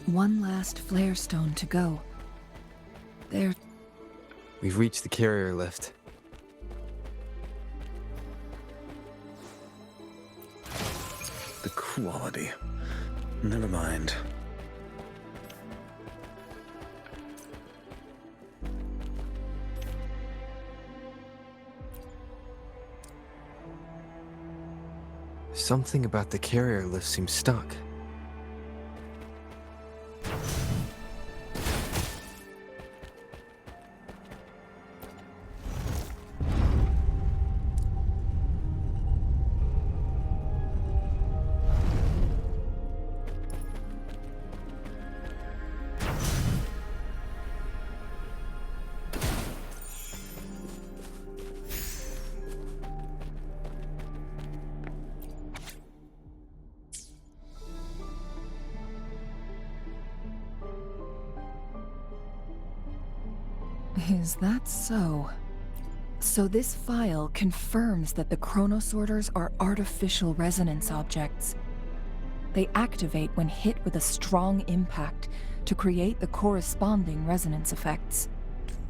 One last flare stone to go. There... We've reached the carrier lift. The quality. Never mind. Something about the carrier lift seems stuck. Is that so? So this file confirms that the chronosorters are artificial resonance objects. They activate when hit with a strong impact to create the corresponding resonance effects.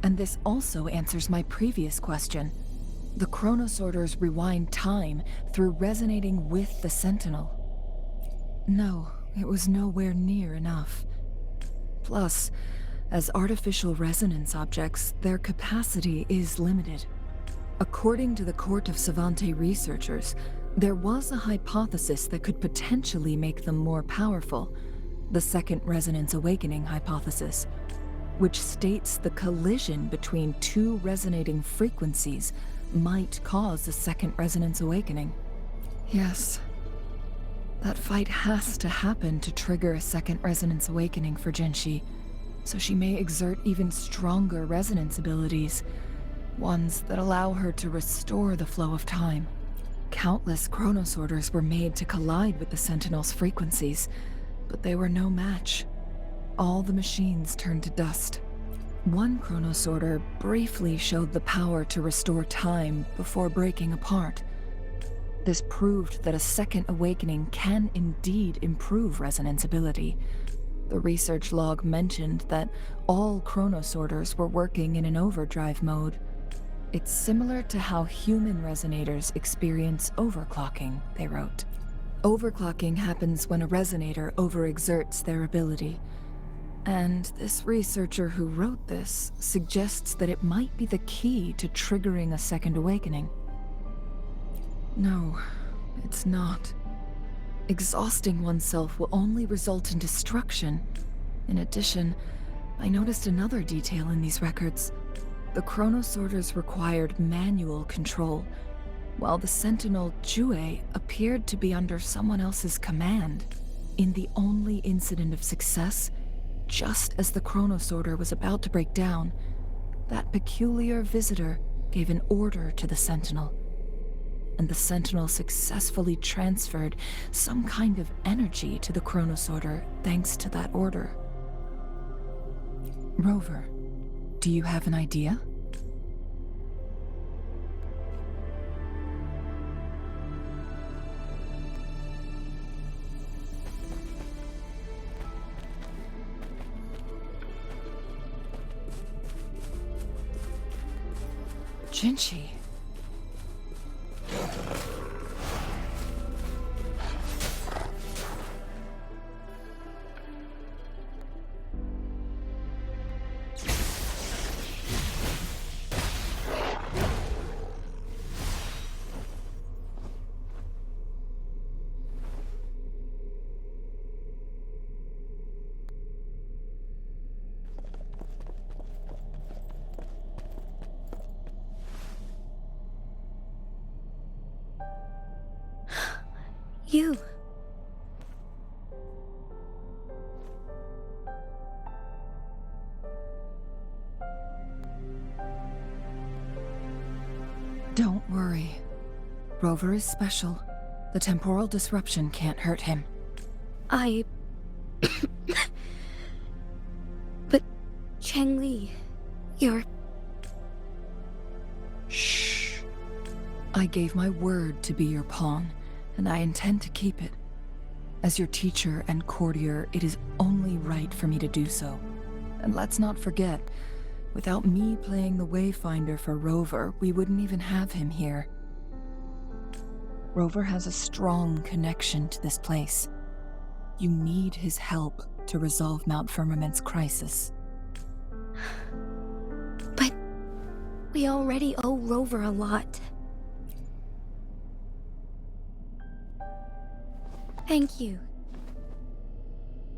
And this also answers my previous question. The chronosorters rewind time through resonating with the Sentinel. No, it was nowhere near enough. Plus, as artificial resonance objects, their capacity is limited. According to the Court of Savante researchers, there was a hypothesis that could potentially make them more powerful, the Second Resonance Awakening hypothesis, which states the collision between two resonating frequencies might cause a Second Resonance Awakening. Yes, that fight has to happen to trigger a Second Resonance Awakening for Jinshi, so she may exert even stronger resonance abilities, ones that allow her to restore the flow of time. Countless chronosorters were made to collide with the Sentinel's frequencies, but they were no match. All the machines turned to dust. One chronosorter briefly showed the power to restore time before breaking apart. This proved that a second awakening can indeed improve resonance ability. The research log mentioned that all chronosorters were working in an overdrive mode. It's similar to how human resonators experience overclocking, they wrote. Overclocking happens when a resonator overexerts their ability. And this researcher who wrote this suggests that it might be the key to triggering a second awakening. No, it's not. Exhausting oneself will only result in destruction. In addition, I noticed another detail in these records. The chronosorters required manual control, while the Sentinel Jue appeared to be under someone else's command. In the only incident of success, just as the chronosorter was about to break down, that peculiar visitor gave an order to the Sentinel. And the Sentinel successfully transferred some kind of energy to the chronosorter thanks to that order. Rover, do you have an idea? Jinshi. You. Don't worry. Rover is special. The temporal disruption can't hurt him. But, Changli, you're... Shh. I gave my word to be your pawn, and I intend to keep it. As your teacher and courtier, it is only right for me to do so. And let's not forget, without me playing the Wayfinder for Rover, we wouldn't even have him here. Rover has a strong connection to this place. You need his help to resolve Mount Firmament's crisis. But we already owe Rover a lot. Thank you.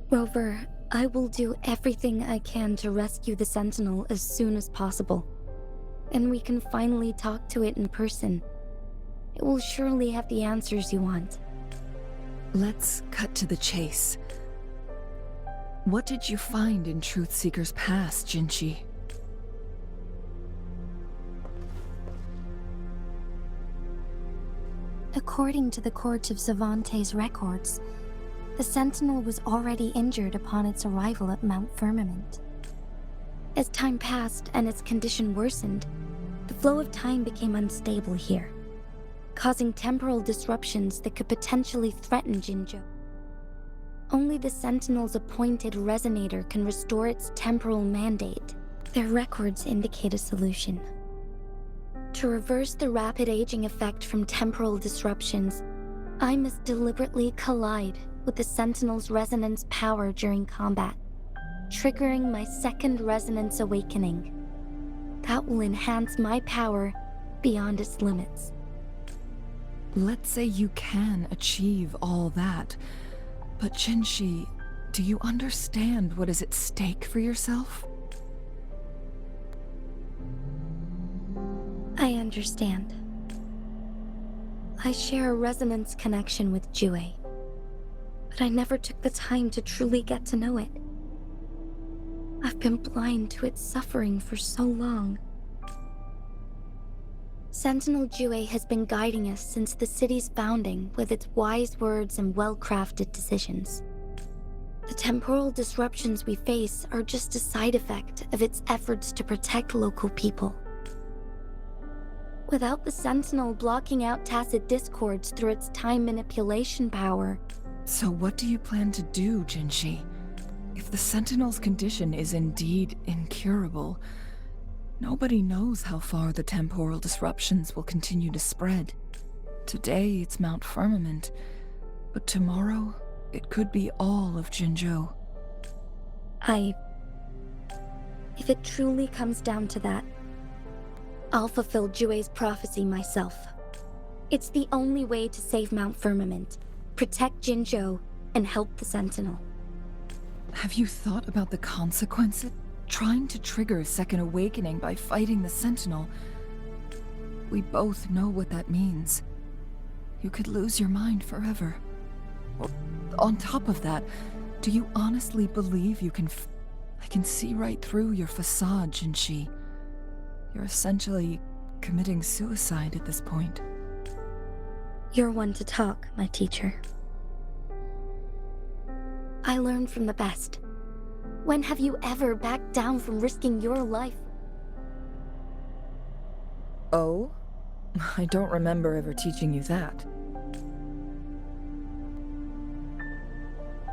Rover, I will do everything I can to rescue the Sentinel as soon as possible. And we can finally talk to it in person. It will surely have the answers you want. Let's cut to the chase. What did you find in Truthseeker's past, Jinchi? According to the Court of Savante's records, the Sentinel was already injured upon its arrival at Mount Firmament. As time passed and its condition worsened, the flow of time became unstable here, causing temporal disruptions that could potentially threaten Jinzhou. Only the Sentinel's appointed resonator can restore its temporal mandate. Their records indicate a solution. To reverse the rapid aging effect from temporal disruptions, I must deliberately collide with the Sentinel's resonance power during combat, triggering my second resonance awakening. That will enhance my power beyond its limits. Let's say you can achieve all that, but Jinshi, do you understand what is at stake for yourself? I understand. I share a resonance connection with Jue, but I never took the time to truly get to know it. I've been blind to its suffering for so long. Sentinel Jue has been guiding us since the city's founding with its wise words and well-crafted decisions. The temporal disruptions we face are just a side effect of its efforts to protect local people. Without the Sentinel blocking out tacit discords through its time manipulation power... So what do you plan to do, Jinshi? If the Sentinel's condition is indeed incurable, nobody knows how far the temporal disruptions will continue to spread. Today it's Mount Firmament, but tomorrow it could be all of Jinzhou. If it truly comes down to that, I'll fulfill Jue's prophecy myself. It's the only way to save Mount Firmament, protect Jinzhou, and help the Sentinel. Have you thought about the consequences? Trying to trigger a second awakening by fighting the Sentinel. We both know what that means. You could lose your mind forever. On top of that, do you honestly believe you can I can see right through your facade, Jinshi. You're essentially committing suicide at this point. You're one to talk, my teacher. I learned from the best. When have you ever backed down from risking your life? Oh? I don't remember ever teaching you that.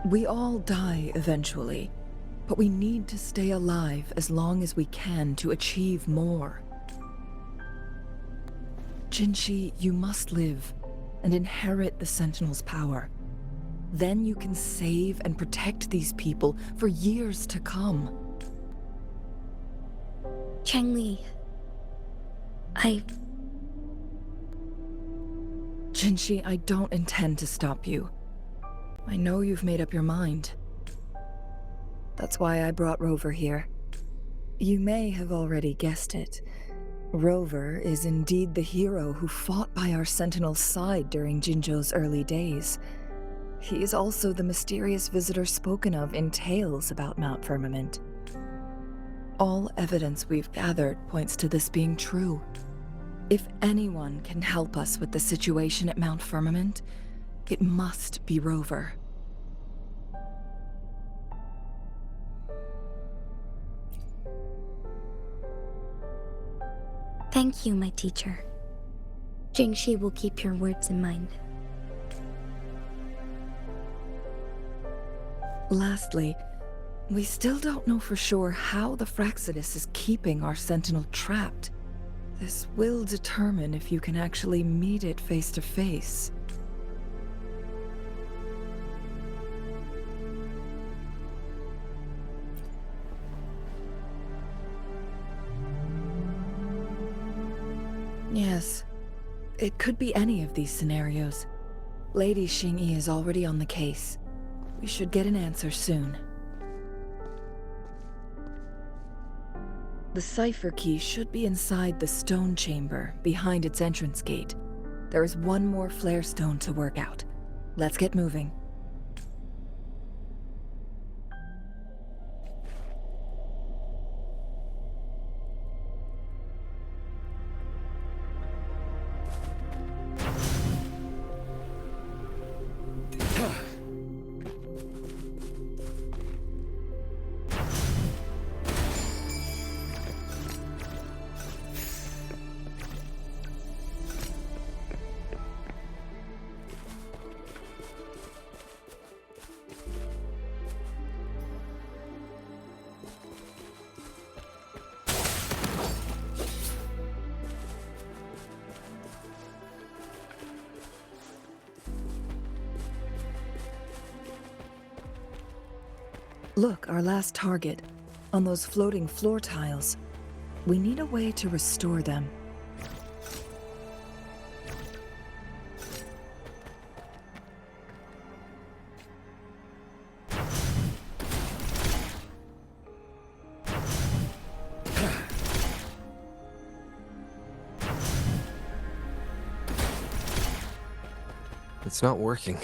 We all die eventually, but we need to stay alive as long as we can to achieve more. Jinshi, you must live and inherit the Sentinel's power. Then you can save and protect these people for years to come. Changli, Jinshi, I don't intend to stop you. I know you've made up your mind. That's why I brought Rover here. You may have already guessed it. Rover is indeed the hero who fought by our Sentinel's side during Jinzhou's early days. He is also the mysterious visitor spoken of in tales about Mount Firmament. All evidence we've gathered points to this being true. If anyone can help us with the situation at Mount Firmament, it must be Rover. Thank you, my teacher. Jingxi will keep your words in mind. Lastly, we still don't know for sure how the Fraxidus is keeping our Sentinel trapped. This will determine if you can actually meet it face to face. Yes, it could be any of these scenarios. Lady Xingyi is already on the case. We should get an answer soon. The cipher key should be inside the stone chamber, behind its entrance gate. There is one more flare stone to work out. Let's get moving. Look, our last target. On those floating floor tiles. We need a way to restore them. It's not working.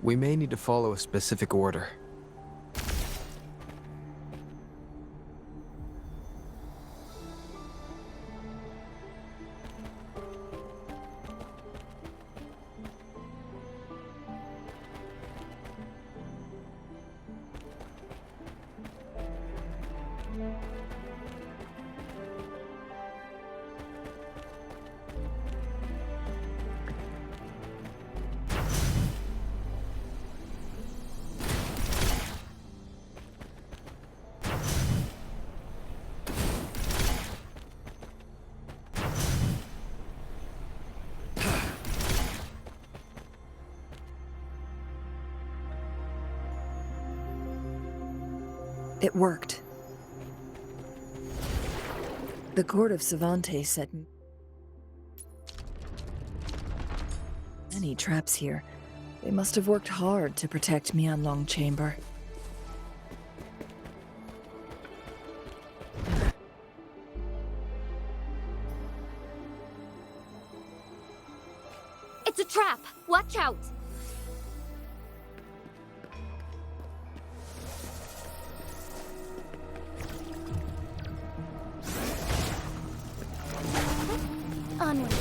We may need to follow a specific order. It worked. The court of Savante said many traps here. They must have worked hard to protect Mianlong Chamber. It's a trap! Watch out! Onward.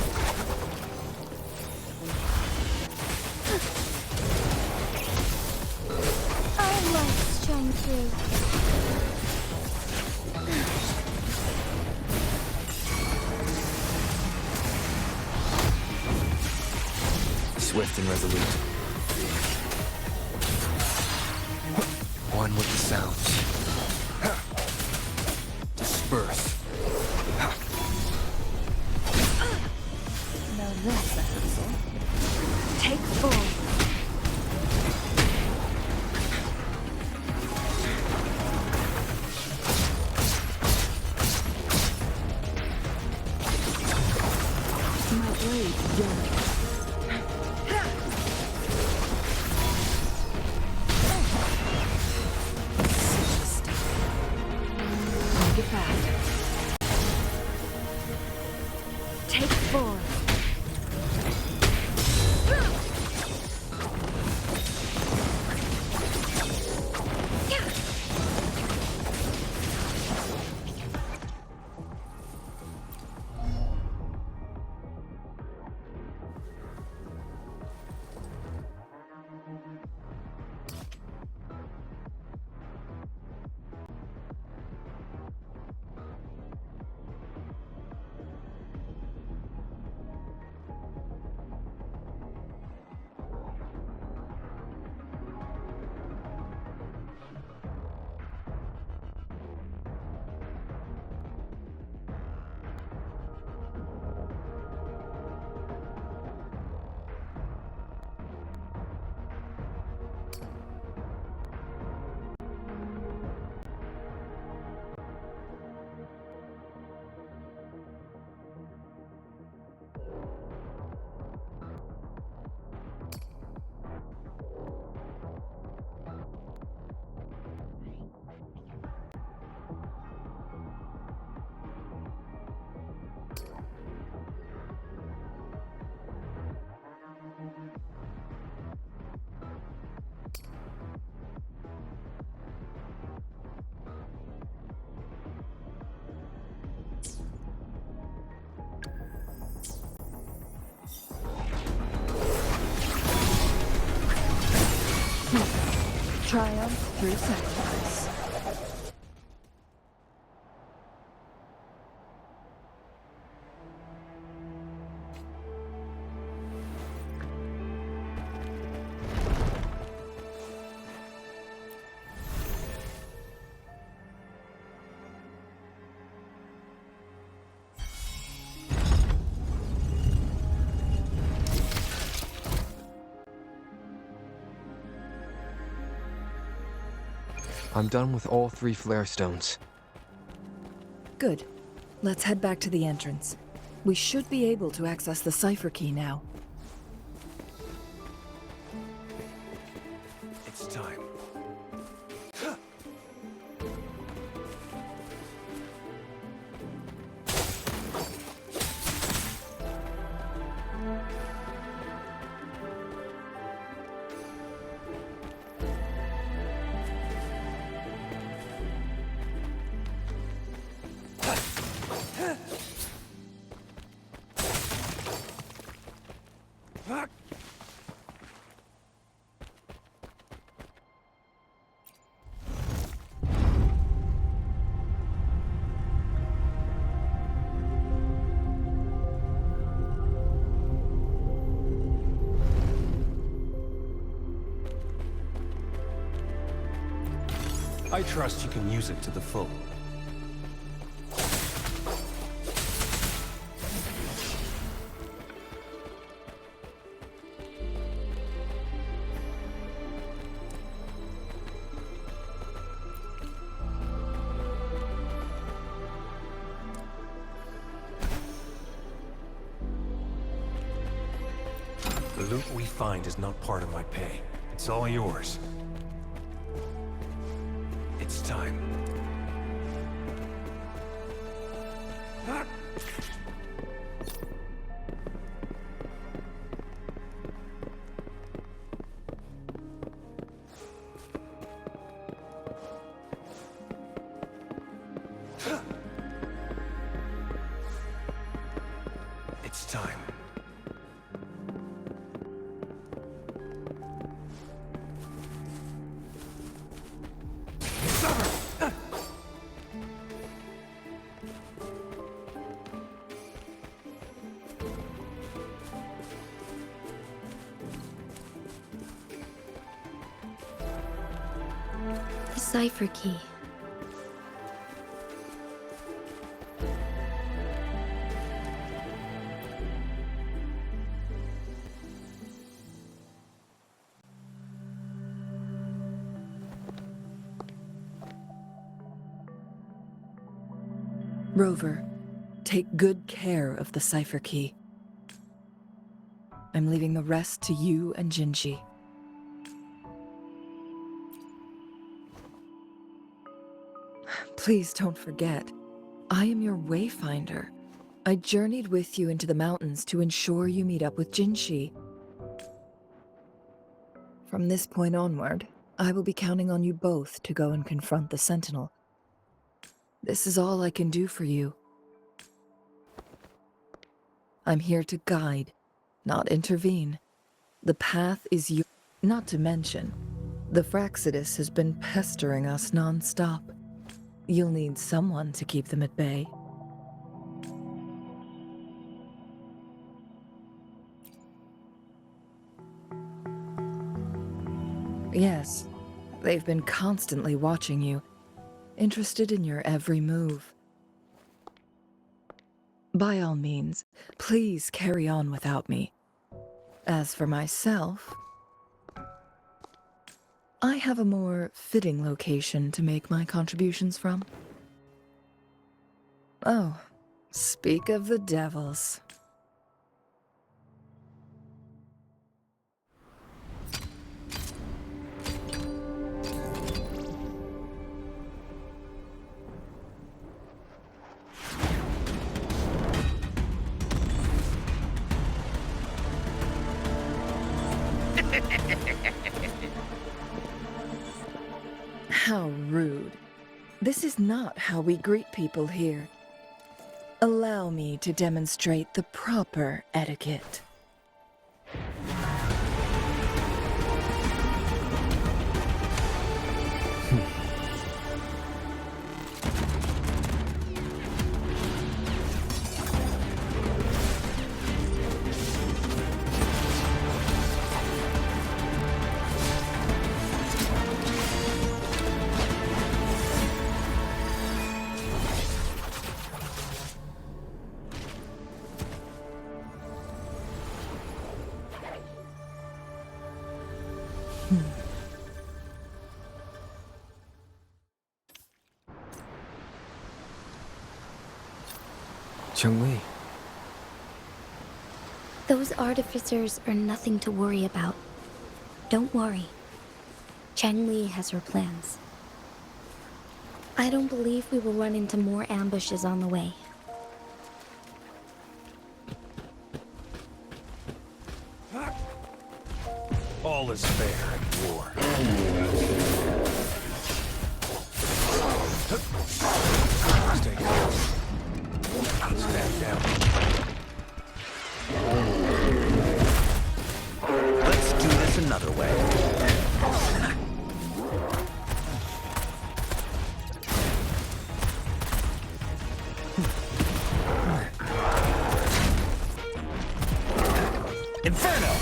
Our lights shine through. Swift and resolute. One with the sounds. Disperse. Now that's a hassle. Take full. My blade yearns. Make it fast. 4. Triumph through sacrifice. I'm done with all 3 flare stones. Good. Let's head back to the entrance. We should be able to access the cipher key now. It's time. I trust you can use it to the full. The loot we find is not part of my pay. It's all yours. It's time. It's time. The cipher key. Rover, take good care of the cipher key. I'm leaving the rest to you and Jinji. Please don't forget, I am your wayfinder, I journeyed with you into the mountains to ensure you meet up with Jinshi. From this point onward, I will be counting on you both to go and confront the Sentinel. This is all I can do for you. I'm here to guide, not intervene. The path is yours. Not to mention, the Fraxidus has been pestering us non-stop. You'll need someone to keep them at bay. Yes, they've been constantly watching you, interested in your every move. By all means, please carry on without me. As for myself, I have a more fitting location to make my contributions from. Oh, speak of the devils. How rude. This is not how we greet people here. Allow me to demonstrate the proper etiquette. Chun-Li. Those artificers are nothing to worry about. Don't worry. Chang-Li has her plans. I don't believe we will run into more ambushes on the way. All is fair in war. Stay calm. Stand down. Let's do this another way. Inferno!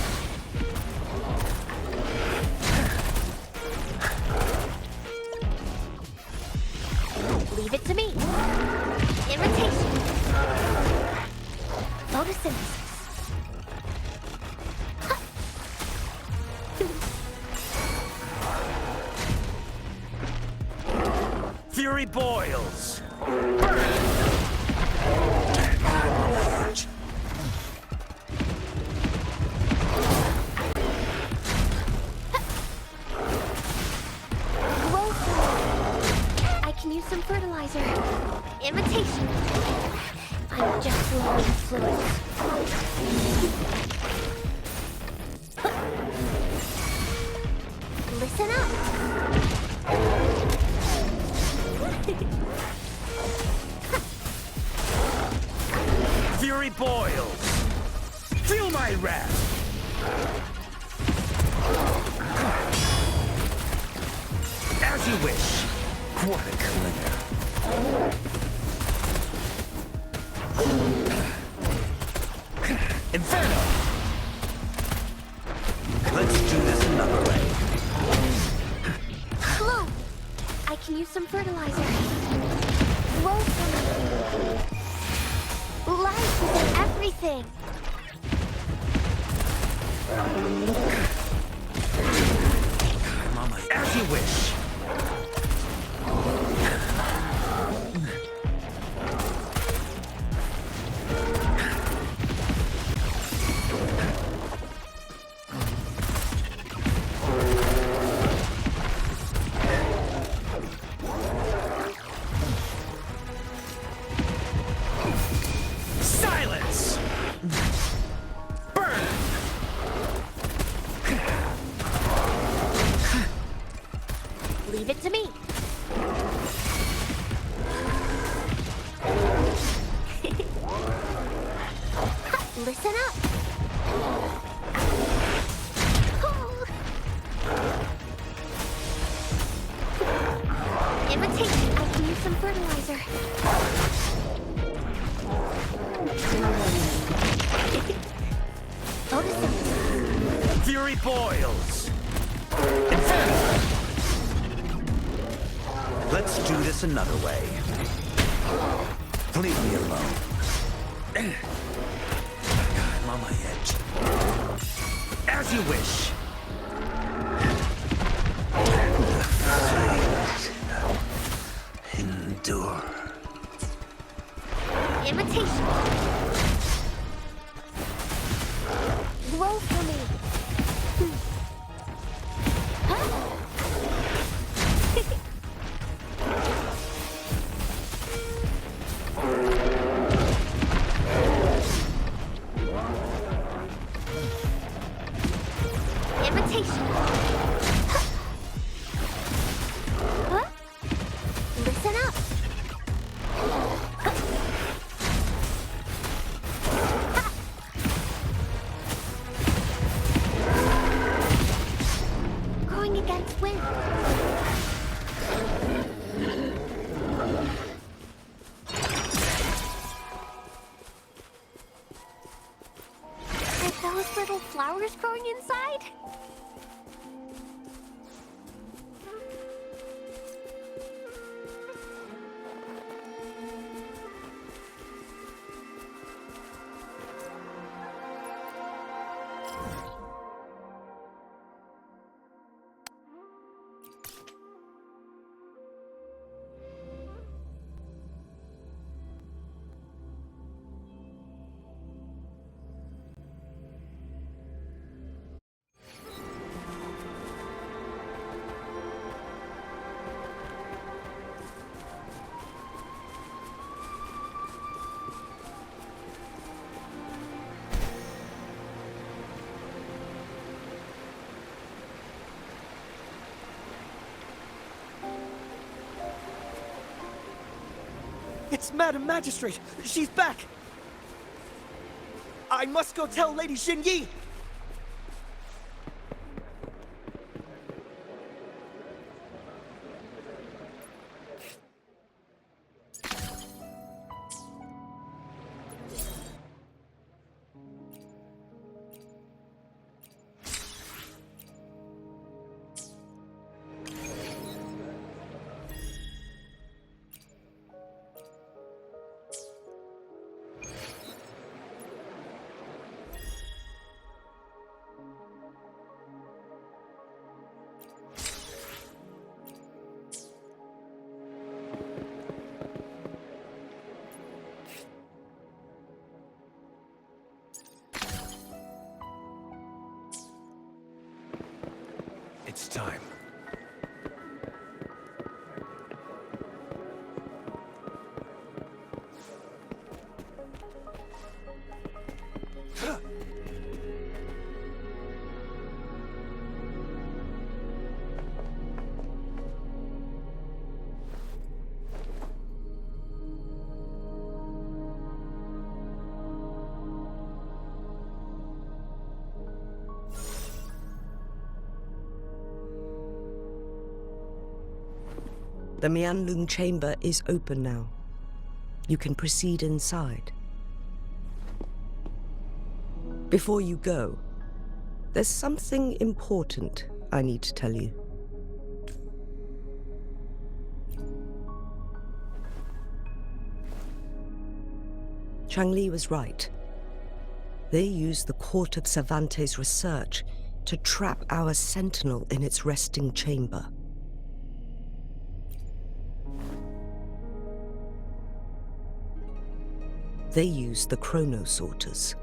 Leave it to me. Irritation. Photosynthesis. Fury boils! I can use some fertilizer. Imitation. I'm just low in fluids. Listen up. Fury boils! Feel my wrath! As you wish. What a clinger. Inferno! Let's do this another way. Hello. I can use some fertilizer. Grow from life is in everything. Mama, as you wish. Imitation. I can use some fertilizer. Photosynthesis. Fury boils. Inferno. Let's do this another way. Leave me alone. I'm on my edge. As you wish. Endure. Imitation. Grow for me. Huh? Imitation. Huh? Listen up. Going against wind. Are those little flowers growing inside? It's Madam Magistrate! She's back! I must go tell Lady Xinyi! It's time. The Mianlung chamber is open now. You can proceed inside. Before you go, there's something important I need to tell you. Changli was right. They used the Court of Cervantes' research to trap our sentinel in its resting chamber. They used the chronosorters.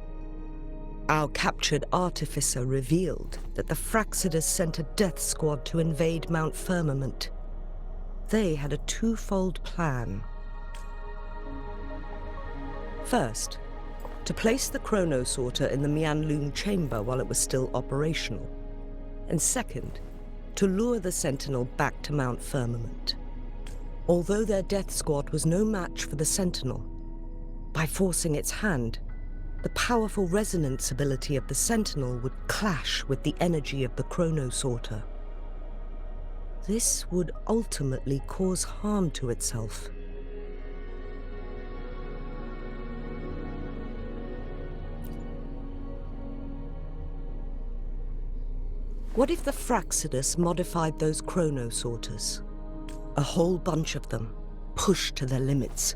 Our captured artificer revealed that the Fraxidus sent a death squad to invade Mount Firmament. They had a twofold plan. First, to place the chronosorter in the Mianlung chamber while it was still operational. And second, to lure the Sentinel back to Mount Firmament. Although their death squad was no match for the Sentinel, by forcing its hand, the powerful resonance ability of the Sentinel would clash with the energy of the chronosorter. this would ultimately cause harm to itself. What if the Fraxidus modified those chronosorters? A whole bunch of them, pushed to their limits,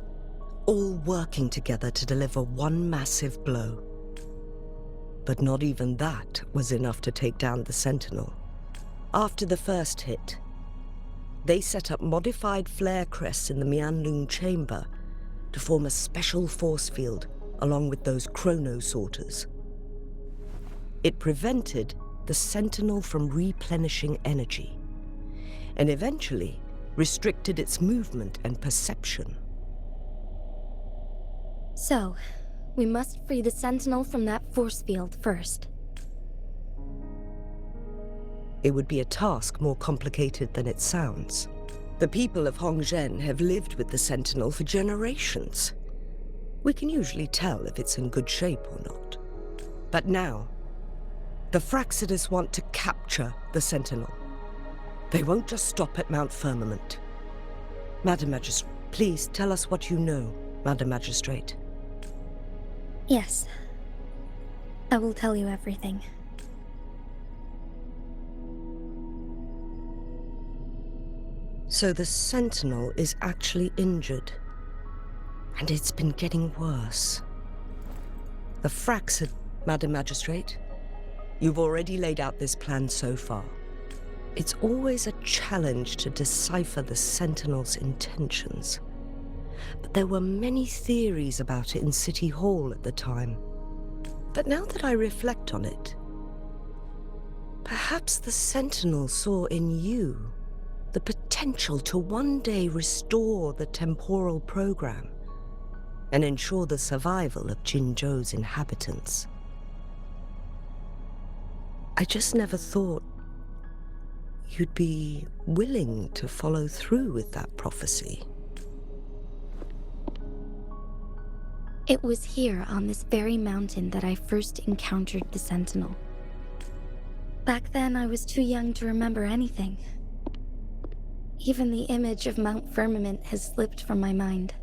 all working together to deliver one massive blow. But not even that was enough to take down the Sentinel. After the first hit, they set up modified flare crests in the Mianlung chamber to form a special force field along with those chronosorters. It prevented the Sentinel from replenishing energy, and eventually restricted its movement and perception. So, we must free the Sentinel from that force field first. It would be a task more complicated than it sounds. The people of Hongzhen have lived with the Sentinel for generations. We can usually tell if it's in good shape or not. But now, the Fraxidus want to capture the Sentinel. They won't just stop at Mount Firmament. Madam Magistrate, please tell us what you know, Madam Magistrate. Yes. I will tell you everything. So the Sentinel is actually injured. And it's been getting worse. The Fraxid, Madam Magistrate, you've already laid out this plan so far. It's always a challenge to decipher the Sentinel's intentions. But there were many theories about it in City Hall at the time. But now that I reflect on it, perhaps the Sentinel saw in you the potential to one day restore the temporal program and ensure the survival of Jinzhou's inhabitants. I just never thought you'd be willing to follow through with that prophecy. It was here on this very mountain that I first encountered the Sentinel. Back then, I was too young to remember anything. Even the image of Mount Firmament has slipped from my mind.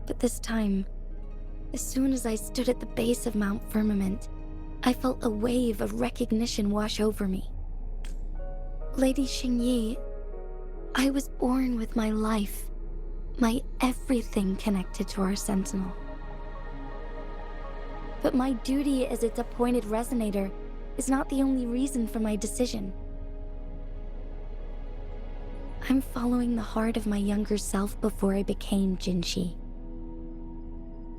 But this time, as soon as I stood at the base of Mount Firmament, I felt a wave of recognition wash over me. Lady Xingyi, I was born with my life, my everything connected to our Sentinel. But my duty as its appointed resonator is not the only reason for my decision. I'm following the heart of my younger self before I became Jinshi.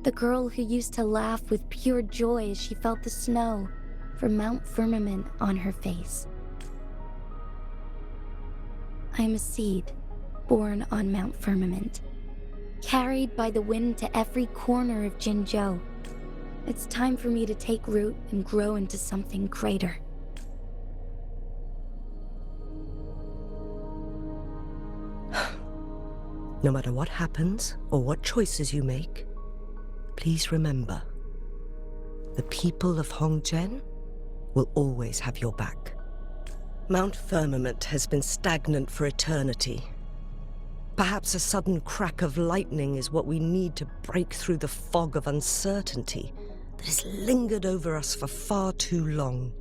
The girl who used to laugh with pure joy as she felt the snow from Mount Firmament on her face. I am a seed born on Mount Firmament, carried by the wind to every corner of Jinzhou. It's time for me to take root and grow into something greater. No matter what happens or what choices you make, please remember, the people of Hongzhen will always have your back. Mount Firmament has been stagnant for eternity. Perhaps a sudden crack of lightning is what we need to break through the fog of uncertainty that has lingered over us for far too long.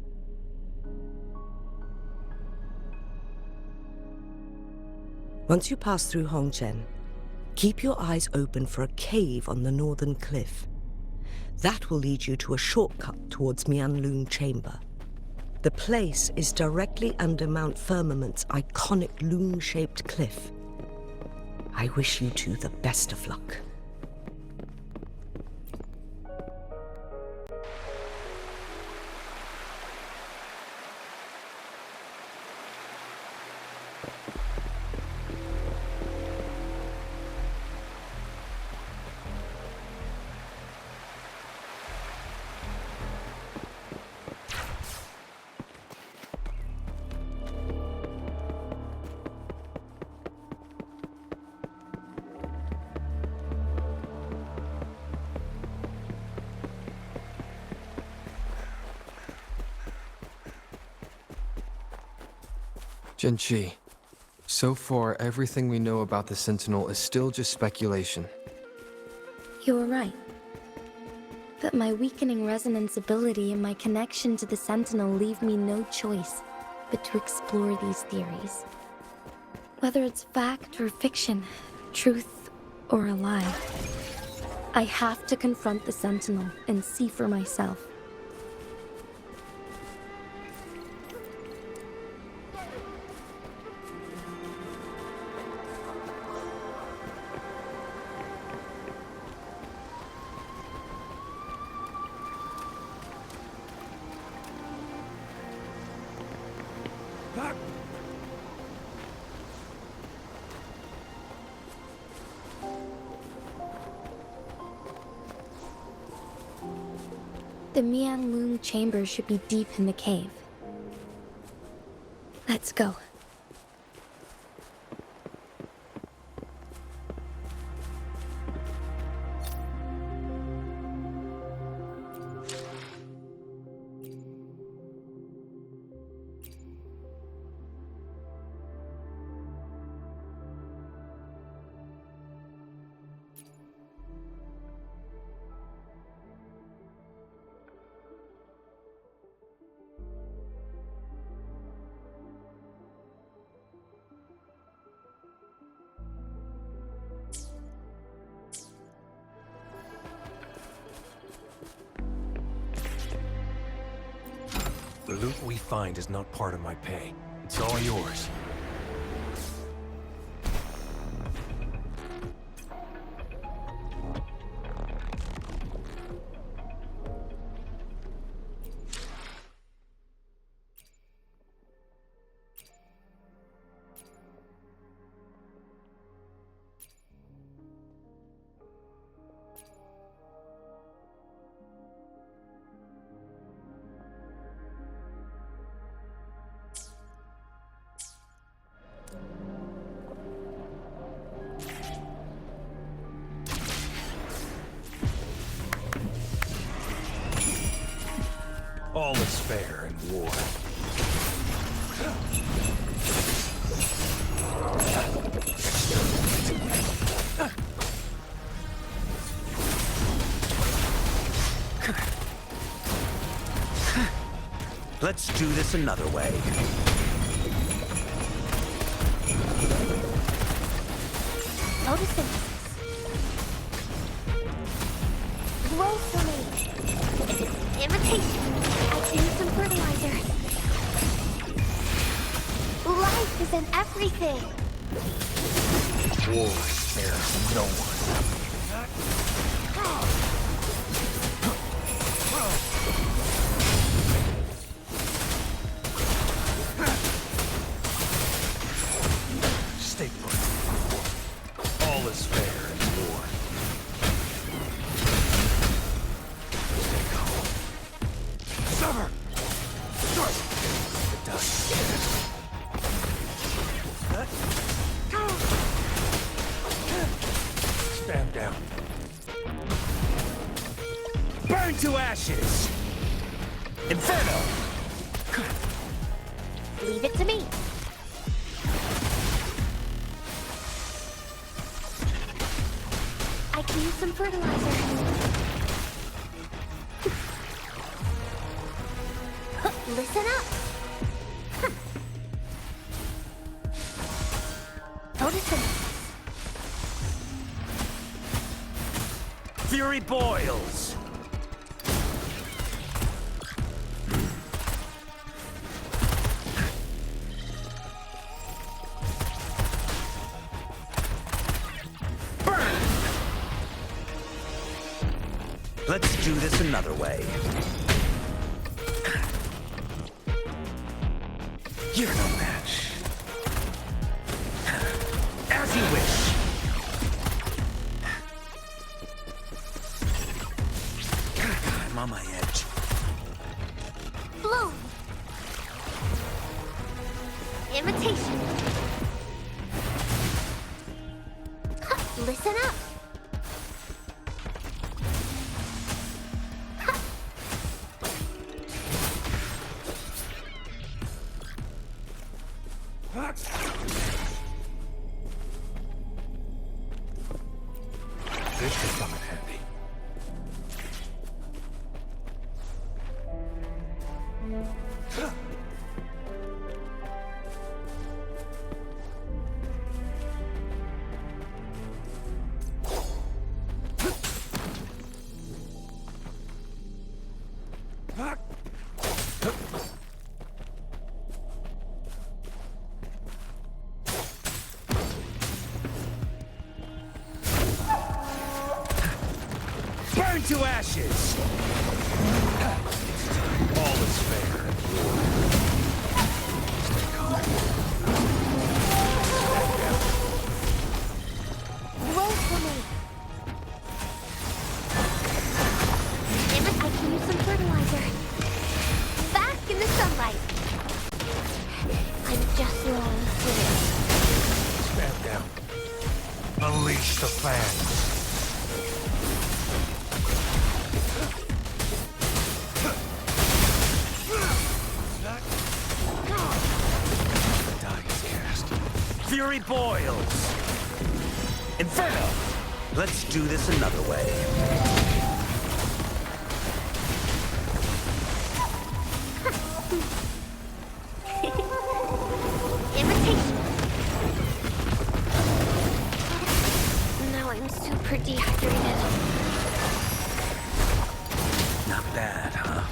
Once you pass through Hongzhen, keep your eyes open for a cave on the northern cliff. That will lead you to a shortcut towards Mianlung Chamber. The place is directly under Mount Firmament's iconic loon-shaped cliff. I wish you two the best of luck. Jinchi, so far everything we know about the Sentinel is still just speculation. You were right. But my weakening resonance ability and my connection to the Sentinel leave me no choice but to explore these theories. Whether it's fact or fiction, truth or a lie, I have to confront the Sentinel and see for myself. The Mianlung chamber should be deep in the cave. Let's go. The loot we find is not part of my pay. It's all yours. All is fair in war. Let's do this another way. Photosynthesis. Grow for me. Imitation. I can use some fertilizer. Life is in everything. War spares no one. Stay put. All is fair in war. Stay calm. Sever! It does. Stand down. Burn to ashes! Inferno! Leave it to me. I can use some fertilizer. Listen up. Photosynthesis. Fury boils! Burn! Let's do this another way. You're no match. As you wish. I'm on my edge. Bloom. Imitation. Listen up. This could come in handy. Burn to ashes! All is fair in war. Stay calm. Roll for me. Damn it, I can use some fertilizer. Back in the sunlight. I'm just low on fluid. Stand down. Unleash the fans. The die is cast. Fury boils! Inferno! Let's do this another way. Imitation. Now I'm super dehydrated. Not bad, huh?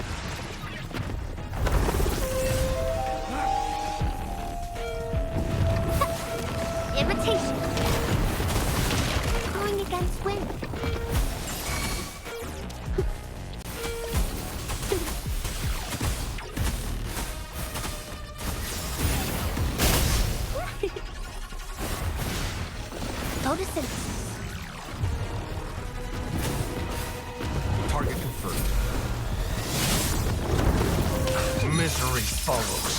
Imitation. Going against wind. Photosynthesis. Target confirmed. Misery follows.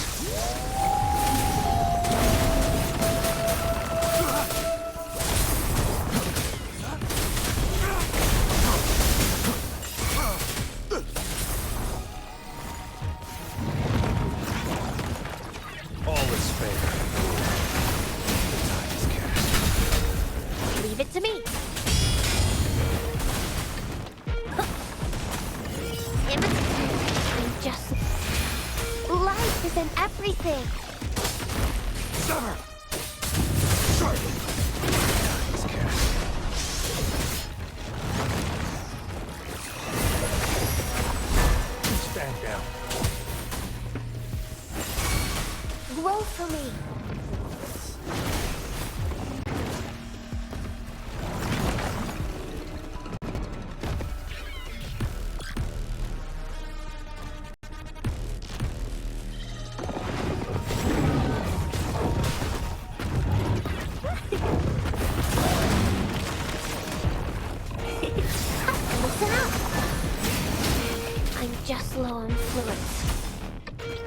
All is fair. The die is cast. Leave it to me. I'm just... Life is in everything. Sever! Sharp! Die is cast. Stand down. Grow for me. Listen up. I'm just low on fluids.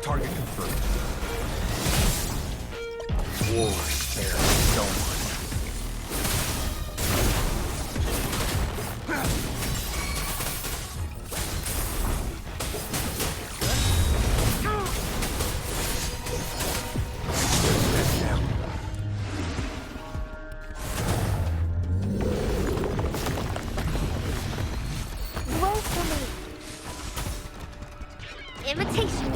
Target confirmed. War spares no one. Stand down. Roll for me. Imitation.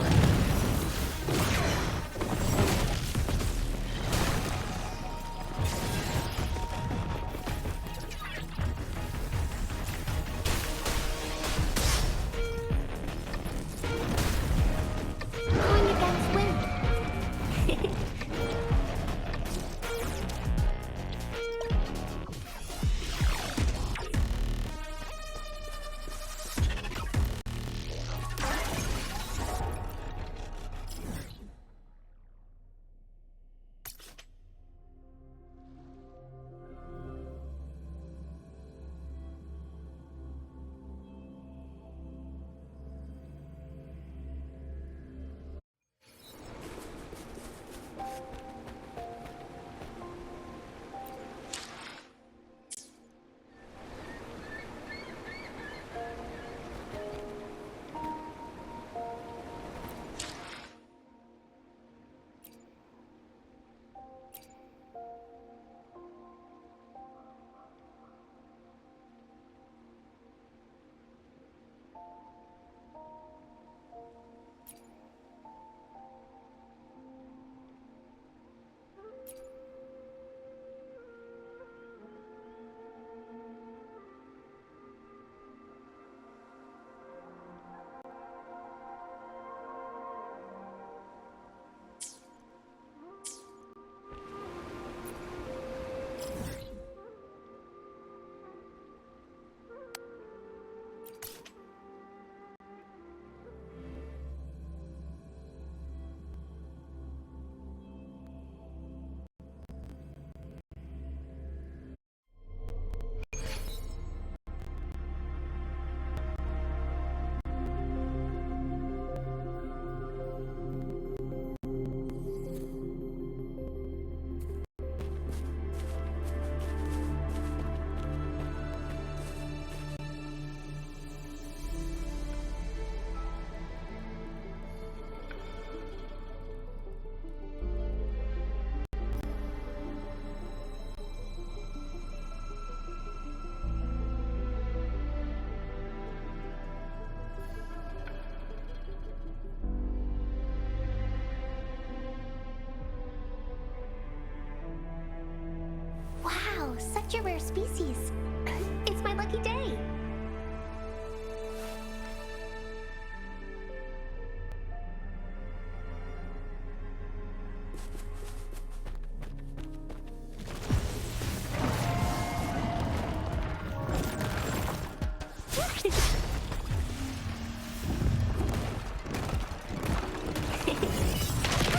Wow, such a rare species. It's my lucky day.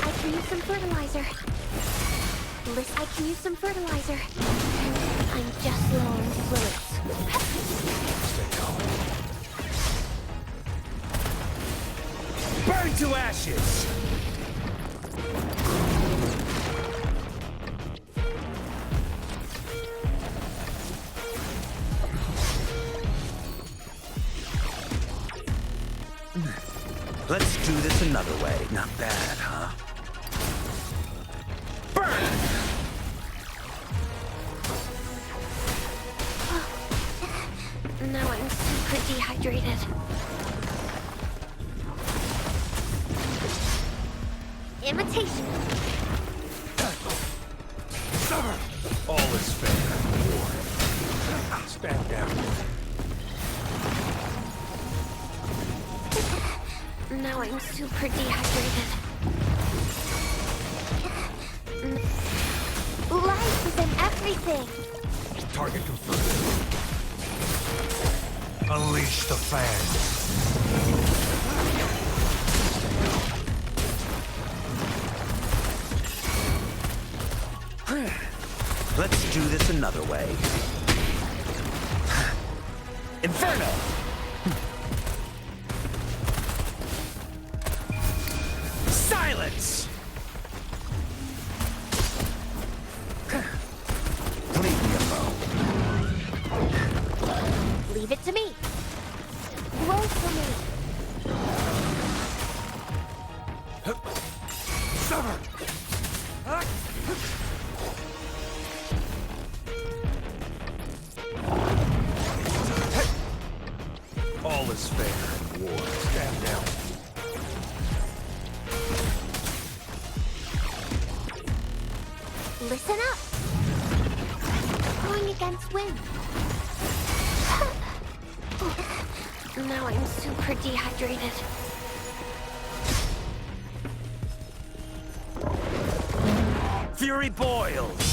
I can use some fertilizer. I can use some fertilizer. I'm just low on fluids. Stay calm. Burn to ashes! Let's do this another way. Not bad, huh? Now I'm super dehydrated. Imitation. All is fair. Stand down. Now I'm super dehydrated. Life is in everything. Target confirmed. Unleash the fans. Let's do this another way. Inferno! Silence! Leave me alone. Leave it to me. Roll for me. Sever! All is fair in war. Stand down. Listen up. Going against wind. Now I'm super dehydrated. Fury boils.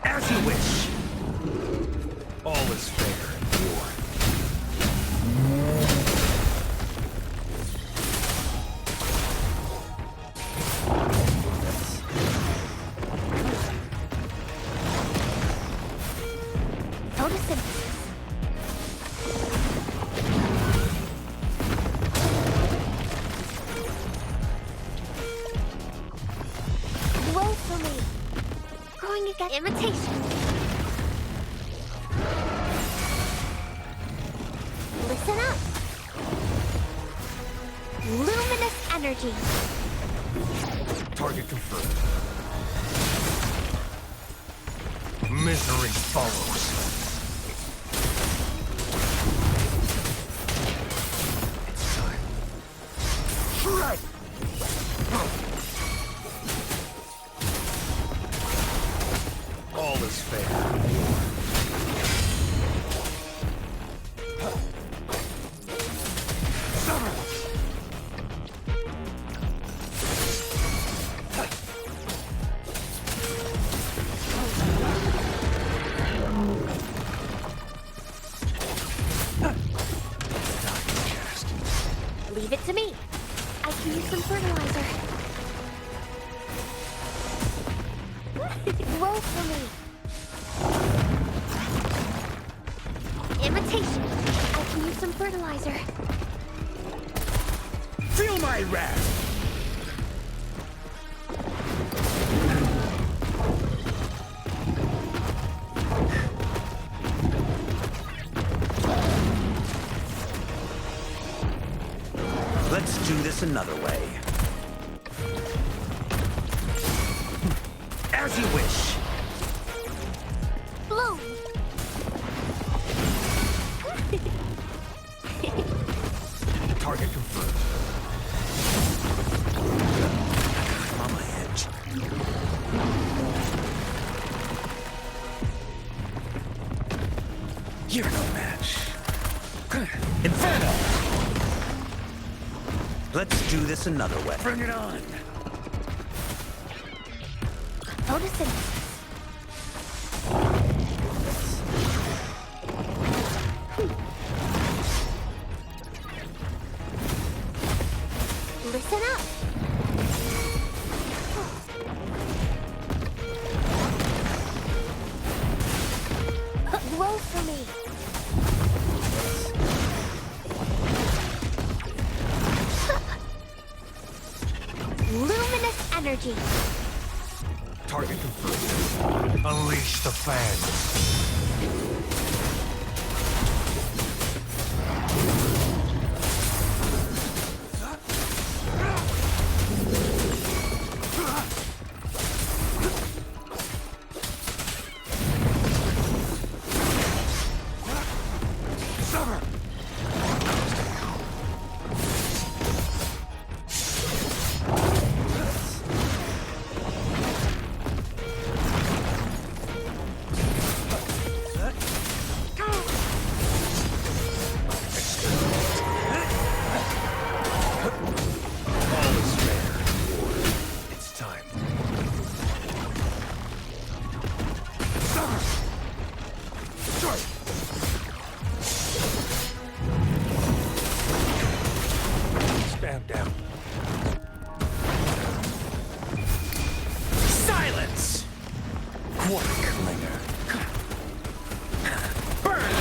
As you wish. All is fair in war. Photosynthesis. Roll for me. Going against imitation. Listen up. Luminous energy. Target confirmed. Misery follows. It's time. Shred! All is fair. Grow for me. Imitation. I can use some fertilizer. Feel my wrath! Let's do this another way. As you wish. Bloom. Target confirmed. I'm on my edge. You're no match. Inferno! Let's do this another way. Bring it on! Photosynthesis. Listen up. Grow for me. Luminous energy. Target confirmed. Unleash the fans. Summer! All is fair. It's time. Summer! Destroy! Spam down. Silence! Quarter clinger. Burn!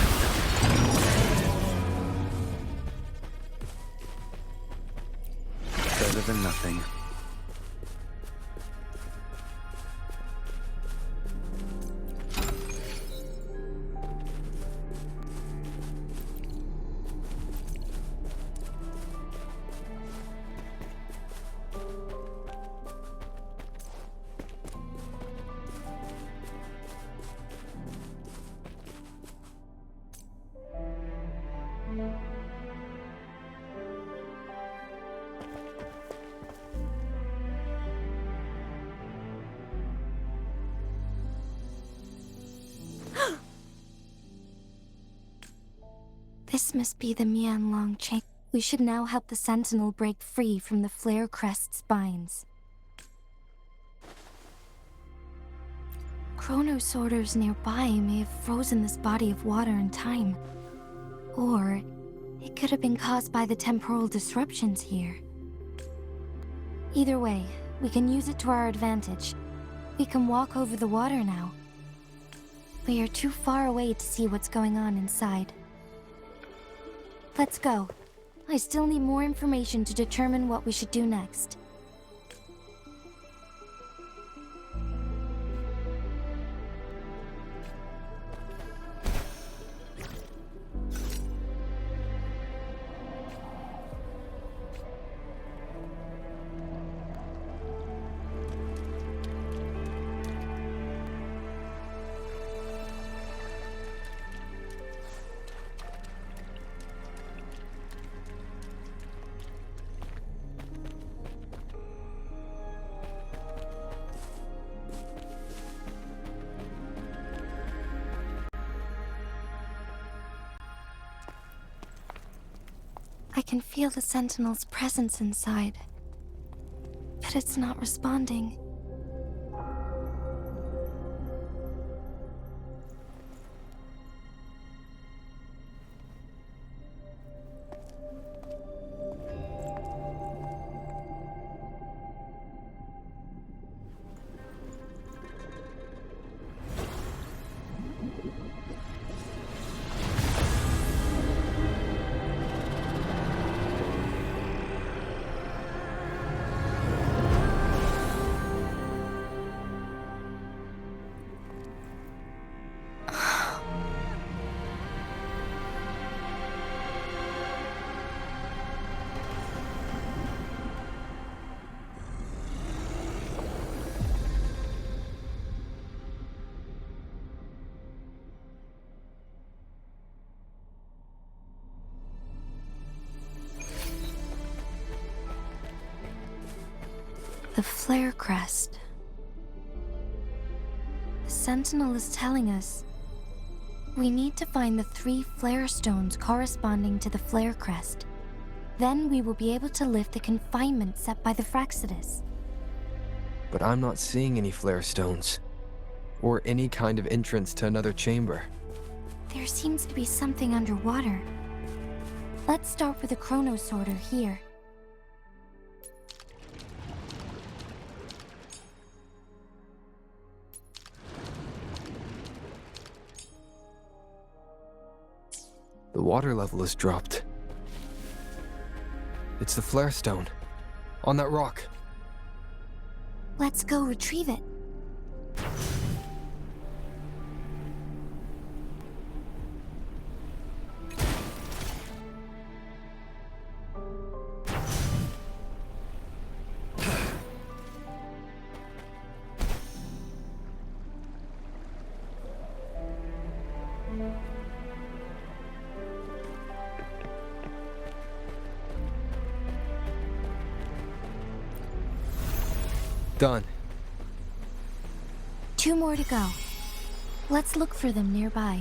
Better than nothing. This must be the Mianlong chain. We should now help the Sentinel break free from the Flare Crest's binds. Chronosorters nearby may have frozen this body of water in time. Or it could have been caused by the temporal disruptions here. Either way, we can use it to our advantage. We can walk over the water now. We are too far away to see what's going on inside. Let's go. I still need more information to determine what we should do next. I can feel the Sentinel's presence inside, but it's not responding. The flare crest. The Sentinel is telling us we need to find the 3 flare stones corresponding to the flare crest. Then we will be able to lift the confinement set by the Fraxidus. But I'm not seeing any flare stones, or any kind of entrance to another chamber. There seems to be something underwater. Let's start with the chrono sorter here. The water level has dropped. It's the flare stone, on that rock. Let's go retrieve it. Done. 2 more to go. Let's look for them nearby.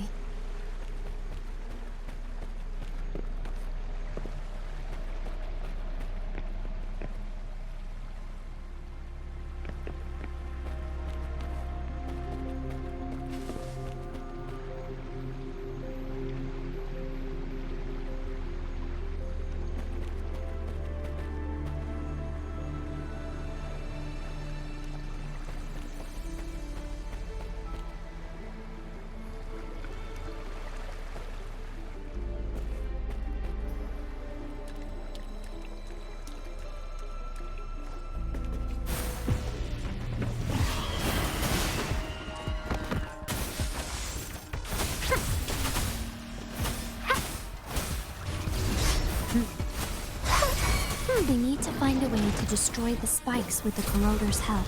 We need to find a way to destroy the spikes with the corroder's help.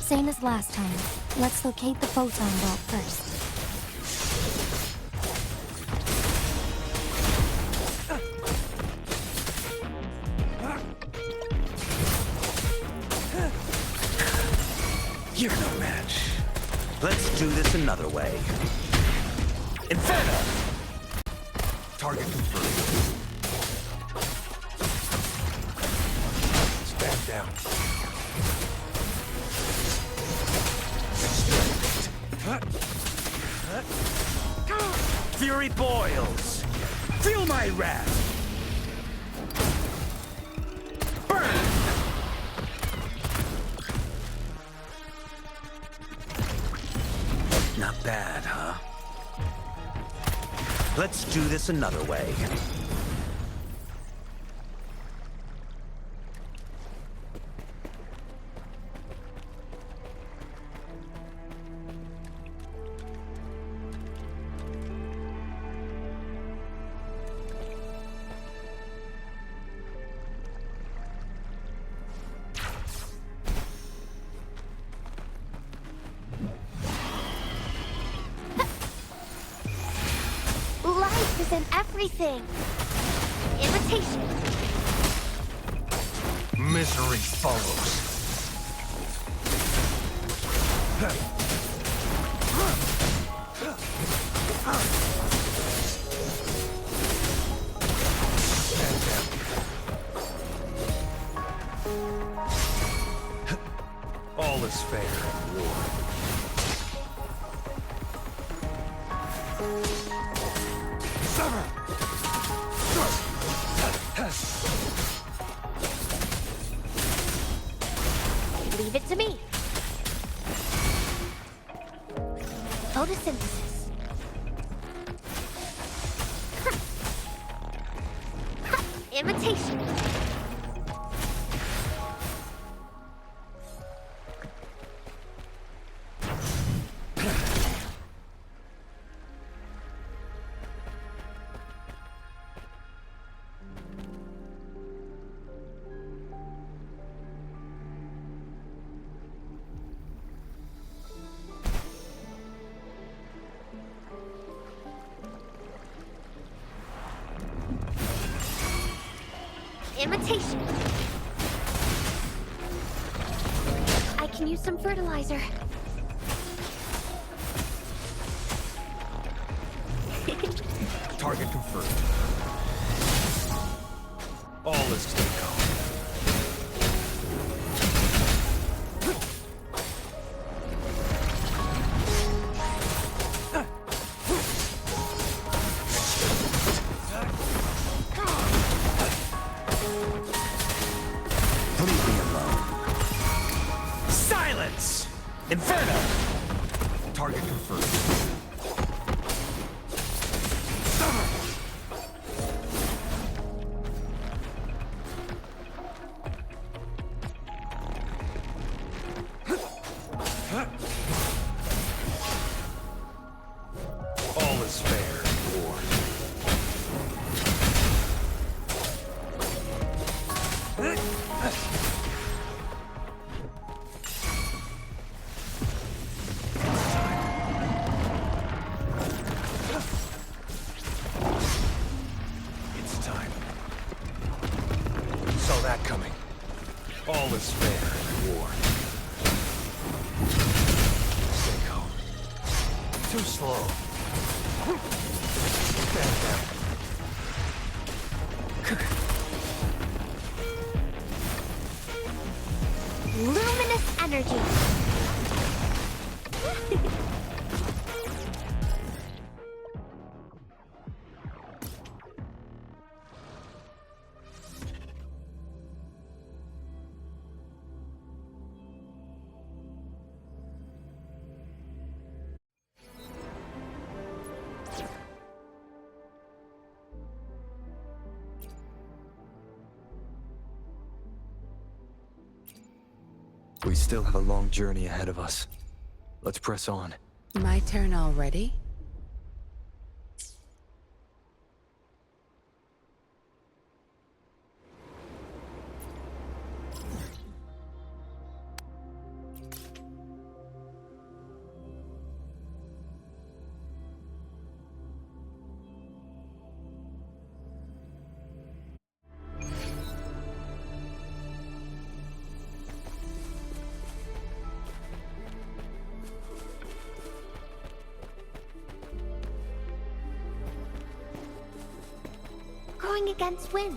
Same as last time. Let's locate the photon belt first. You're no match. Let's do this another way. Inferno! Target confirmed. Stand down. Fury boils. Feel my wrath. Burn! Not bad, huh? Let's do this another way. Life is in everything. Imitation. Misery follows. All is fair in war. Leave it to me. Photosynthesis. Imitation. Imitation. can use some fertilizer. Target confirmed. All is stay calm. Leave me alone. Silence! Inferno! Target confirmed. All is fair in war. It's time. Saw that coming. All is fair in war. Stay calm. Too slow. Stand down. Luminous energy. We still have a long journey ahead of us. Let's press on. My turn already? Going against wind.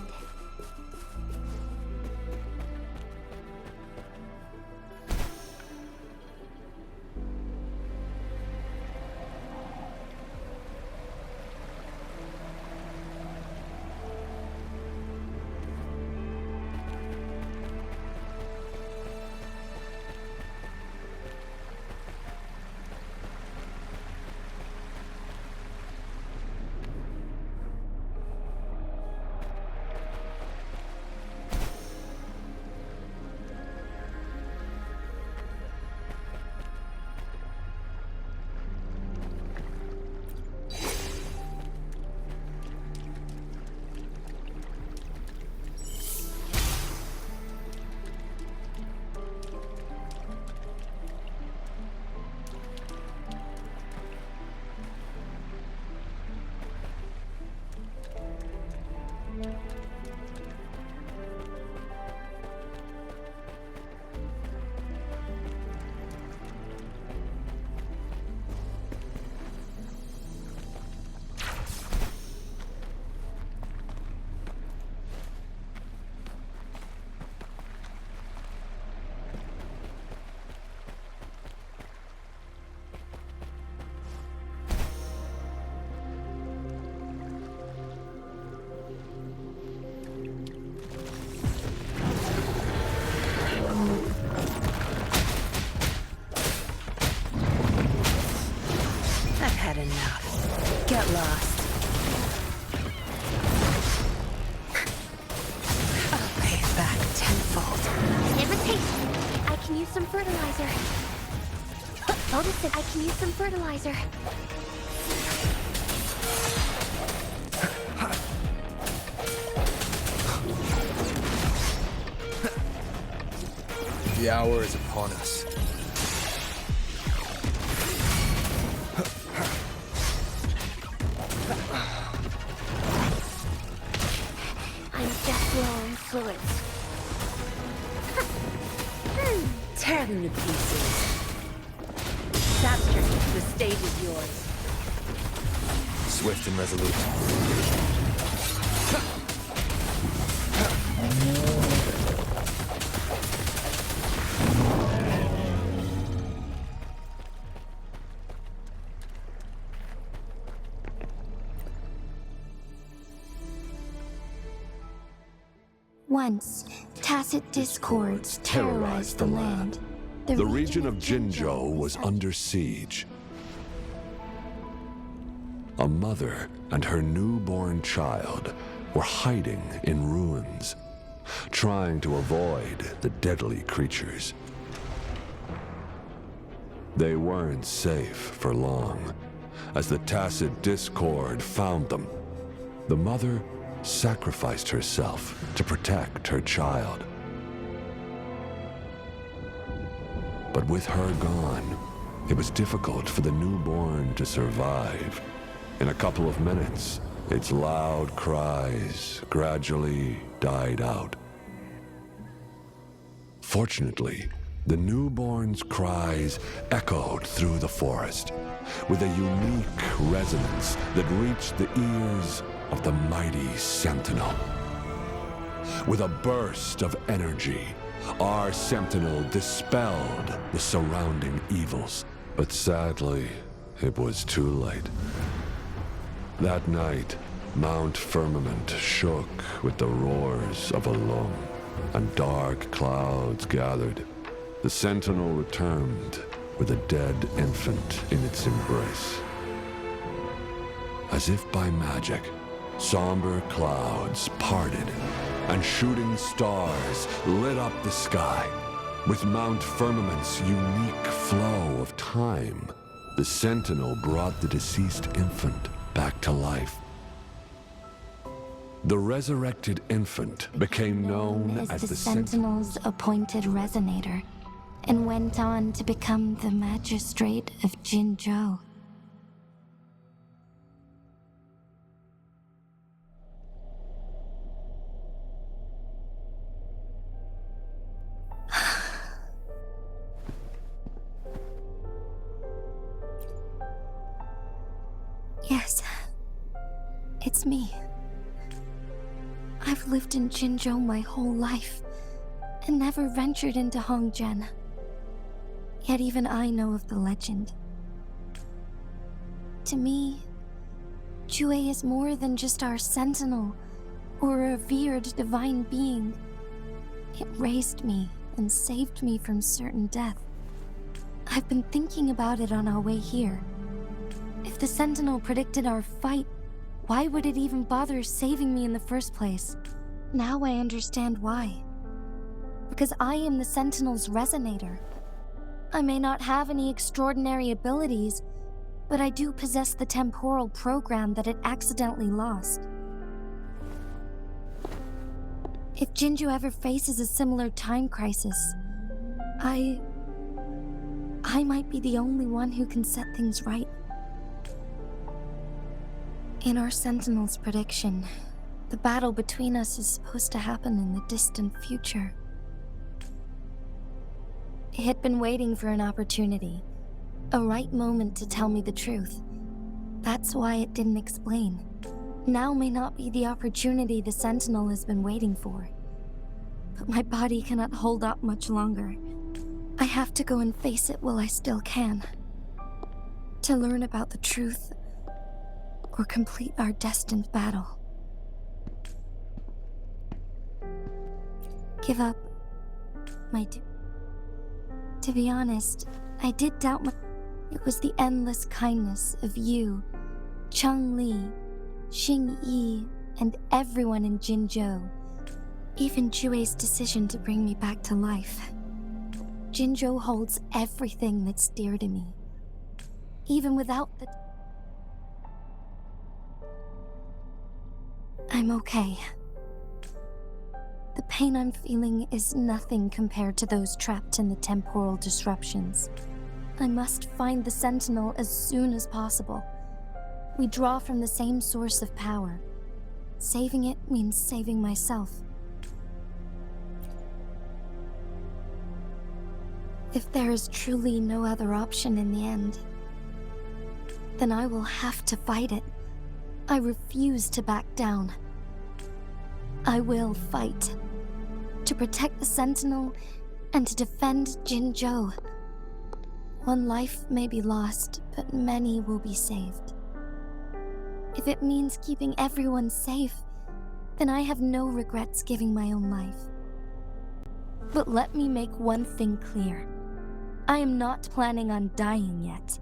Enough. Get lost. I'll pay it back tenfold. Invitation. I can use some fertilizer. Notice it. I can use some fertilizer. The hour is upon us. Just low in fluids. Tear them to pieces. stage is yours. Swift and resolute. Once, tacit discords terrorized the land. The region of Jinzhou was under siege. A mother and her newborn child were hiding in ruins, trying to avoid the deadly creatures. They weren't safe for long, as the tacit discord found them. The mother sacrificed herself to protect her child. But with her gone, it was difficult for the newborn to survive. In a couple of minutes, its loud cries gradually died out. Fortunately, the newborn's cries echoed through the forest with a unique resonance that reached the ears of the mighty Sentinel. With a burst of energy, our Sentinel dispelled the surrounding evils. But sadly, it was too late. That night, Mount Firmament shook with the roars of a lung, and dark clouds gathered. The Sentinel returned with a dead infant in its embrace. As if by magic, somber clouds parted, and shooting stars lit up the sky. With Mount Firmament's unique flow of time, the Sentinel brought the deceased infant back to life. The resurrected infant became known as the Sentinel's appointed resonator, and went on to become the magistrate of Jinzhou. Yes, it's me. I've lived in Jinzhou my whole life, and never ventured into Hongzhen. Yet even I know of the legend. To me, Jue is more than just our sentinel, or a revered divine being. It raised me and saved me from certain death. I've been thinking about it on our way here. If the Sentinel predicted our fight, why would it even bother saving me in the first place? Now I understand why. Because I am the Sentinel's resonator. I may not have any extraordinary abilities, but I do possess the temporal program that it accidentally lost. If Jinzhou ever faces a similar time crisis, I might be the only one who can set things right. In our Sentinel's prediction, the battle between us is supposed to happen in the distant future. It had been waiting for an opportunity, a right moment to tell me the truth. That's why it didn't explain. Now may not be the opportunity the Sentinel has been waiting for. But my body cannot hold up much longer. I have to go and face it while I still can. To learn about the truth, or complete our destined battle. Give up my To be honest, I did doubt it was the endless kindness of you, Cheng Li, Xing Yi, and everyone in Jinzhou. Even Jue's decision to bring me back to life. Jinzhou holds everything that's dear to me. Even without the... I'm okay. The pain I'm feeling is nothing compared to those trapped in the temporal disruptions. I must find the Sentinel as soon as possible. We draw from the same source of power. Saving it means saving myself. If there is truly no other option in the end, then I will have to fight it. I refuse to back down. I will fight. To protect the Sentinel and to defend Jinzhou. One life may be lost, but many will be saved. If it means keeping everyone safe, then I have no regrets giving my own life. But let me make one thing clear. I am not planning on dying yet.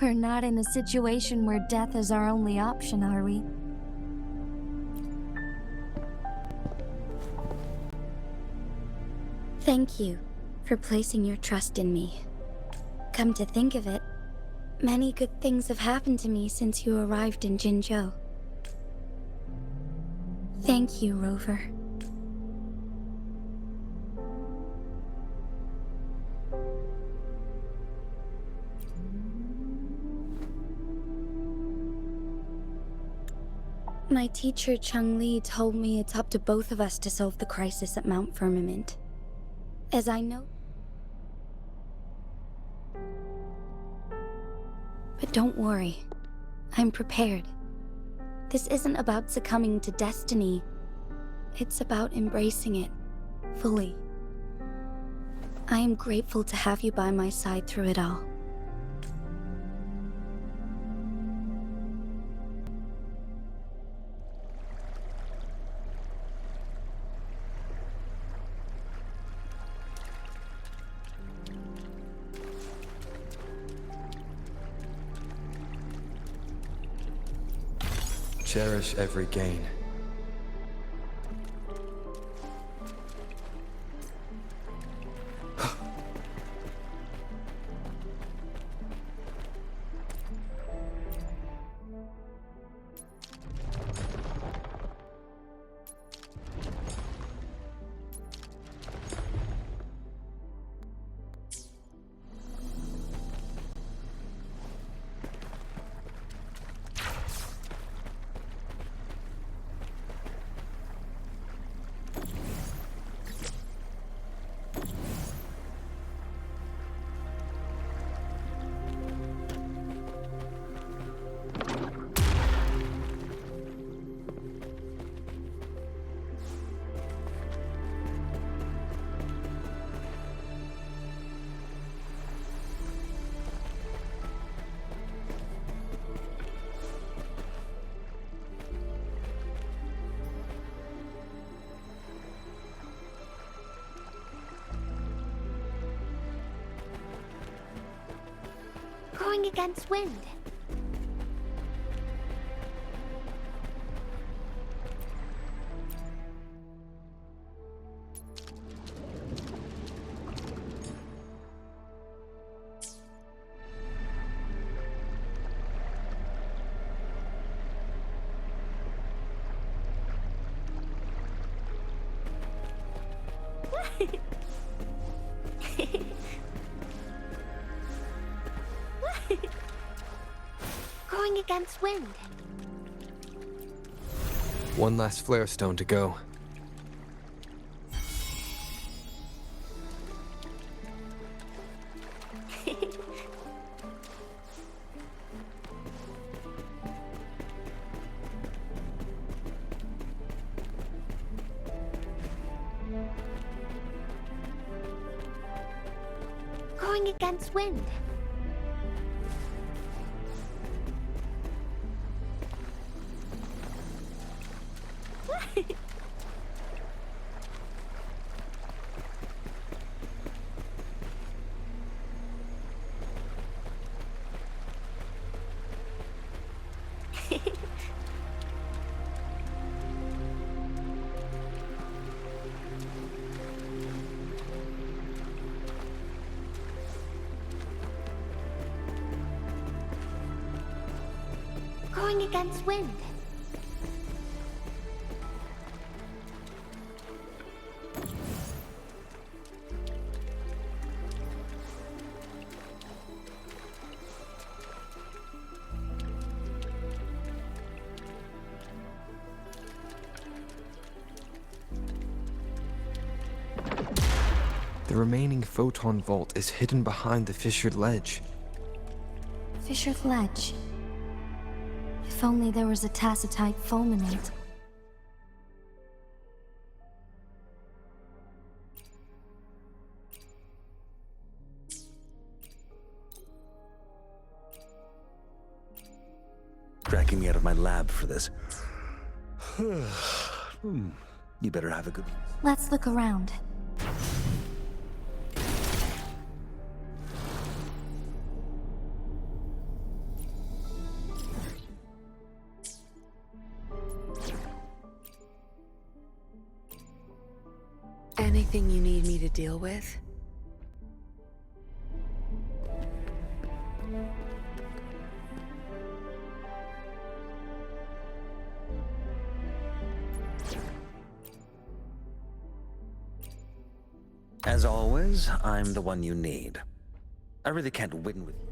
We're not in a situation where death is our only option, are we? Thank you for placing your trust in me. Come to think of it, many good things have happened to me since you arrived in Jinzhou. Thank you, Rover. My teacher Cheng-Li told me it's up to both of us to solve the crisis at Mount Firmament. As I know... But don't worry. I'm prepared. This isn't about succumbing to destiny. It's about embracing it, fully. I am grateful to have you by my side through it all. Cherish every gain. Going against wind. Going against wind. One last flare stone to go. Going against wind. Going against wind. The remaining photon vault is hidden behind the fissured ledge. fissured ledge. If only there was a tacitite fulminate. Dragging me out of my lab for this. You better have a good... Let's look around. Anything you need me to deal with? As always, I'm the one you need. I really can't win with you.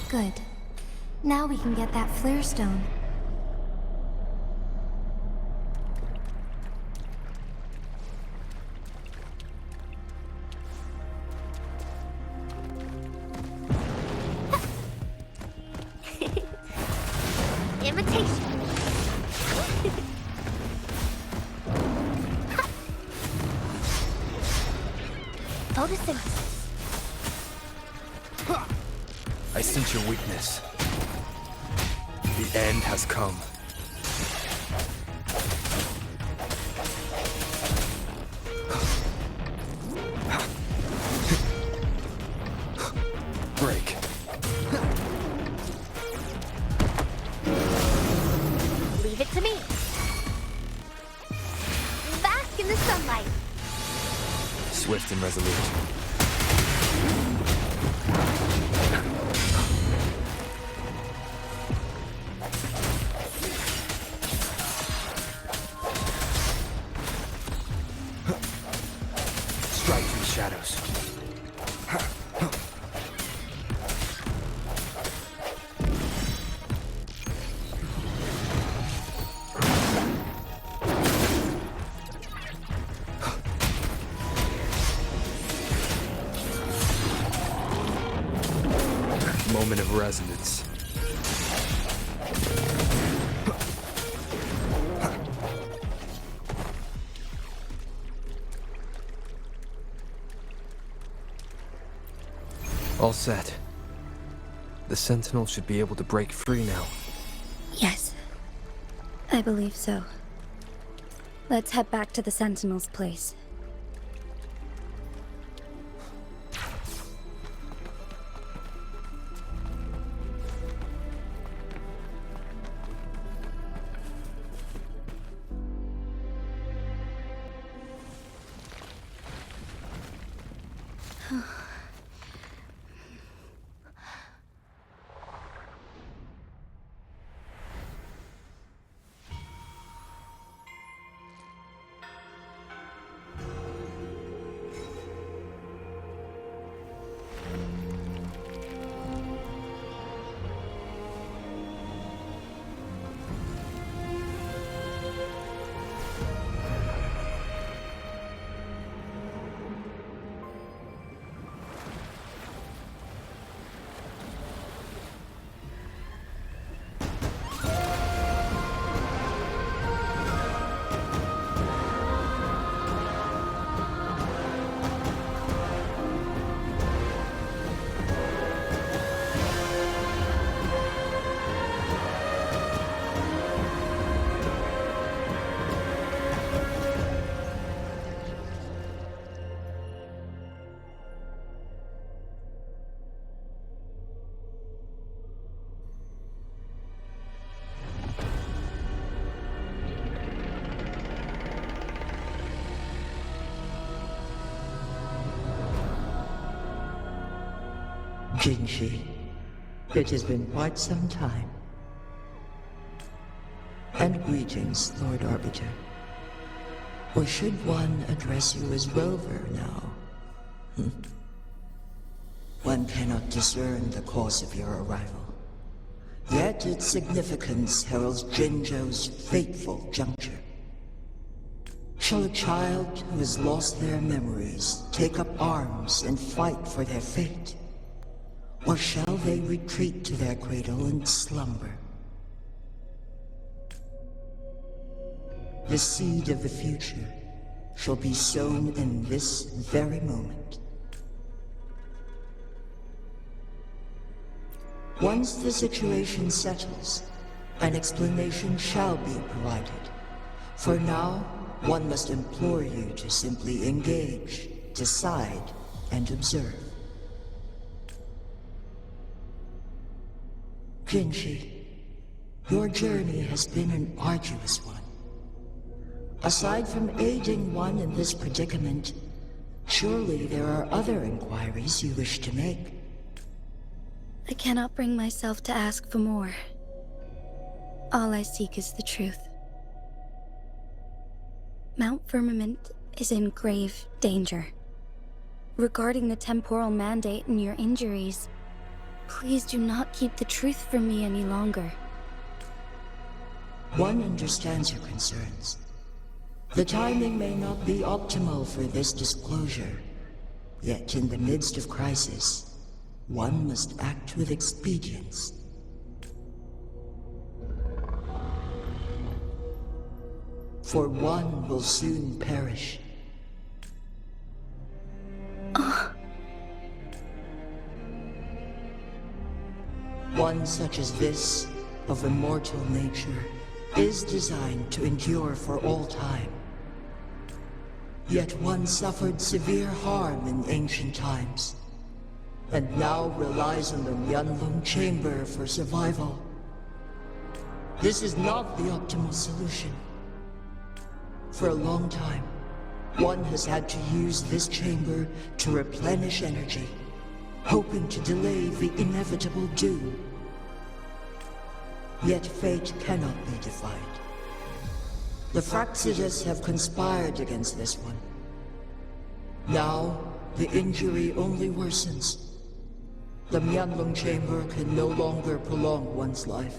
Good. Now we can get that flare stone. Imitation. Photosynthesis. I sense your weakness. The end has come. Break. Leave it to me. Bask in the sunlight. Swift and resolute. Strike through the shadows. Moment of resonance. All set. The Sentinel should be able to break free now. Yes. I believe so. Let's head back to the Sentinel's place. Jinshi, it has been quite some time. And greetings, Lord Arbiter. Or should one address you as Rover now? One cannot discern the cause of your arrival. Yet its significance heralds Jinzhou's fateful juncture. Shall a child who has lost their memories take up arms and fight for their fate? Or shall they retreat to their cradle and slumber? The seed of the future shall be sown in this very moment. Once the situation settles, an explanation shall be provided. For now, one must implore you to simply engage, decide, and observe. Jinshi, your journey has been an arduous one. Aside from aiding one in this predicament, surely there are other inquiries you wish to make. I cannot bring myself to ask for more. All I seek is the truth. Mount Firmament is in grave danger. Regarding the temporal mandate and your injuries, please do not keep the truth from me any longer. One understands your concerns. The timing may not be optimal for this disclosure, yet in the midst of crisis, one must act with expedience. For one will soon perish. One such as this, of immortal nature, is designed to endure for all time. Yet one suffered severe harm in ancient times, and now relies on the Mianlong Chamber for survival. This is not the optimal solution. For a long time, one has had to use this chamber to replenish energy, hoping to delay the inevitable doom. Yet fate cannot be defied. The Fraxidas have conspired against this one. Now, the injury only worsens. The Mianlong Chamber can no longer prolong one's life.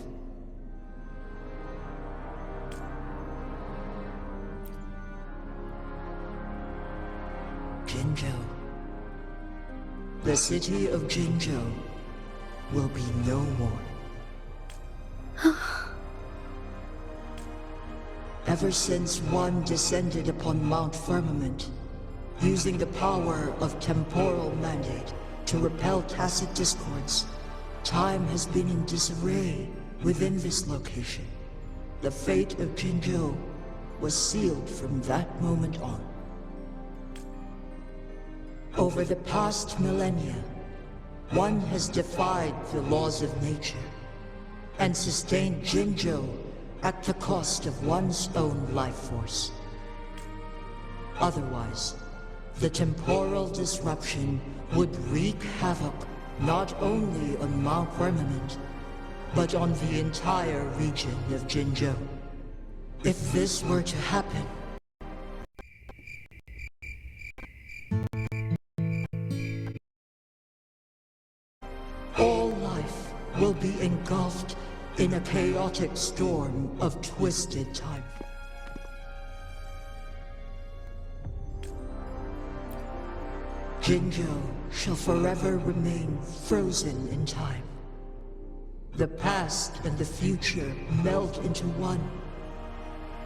Jinzhou. The city of Jinzhou will be no more. Ever since one descended upon Mount Firmament, using the power of temporal mandate to repel tacit discords, time has been in disarray within this location. The fate of Jinzhou was sealed from that moment on. Over the past millennia, one has defied the laws of nature and sustained Jinzhou at the cost of one's own life force. Otherwise, the temporal disruption would wreak havoc not only on Mount Firmament, but on the entire region of Jinzhou. If this were to happen, all life will be engulfed in a chaotic storm of twisted time. Jinzhou shall forever remain frozen in time. The past and the future melt into one,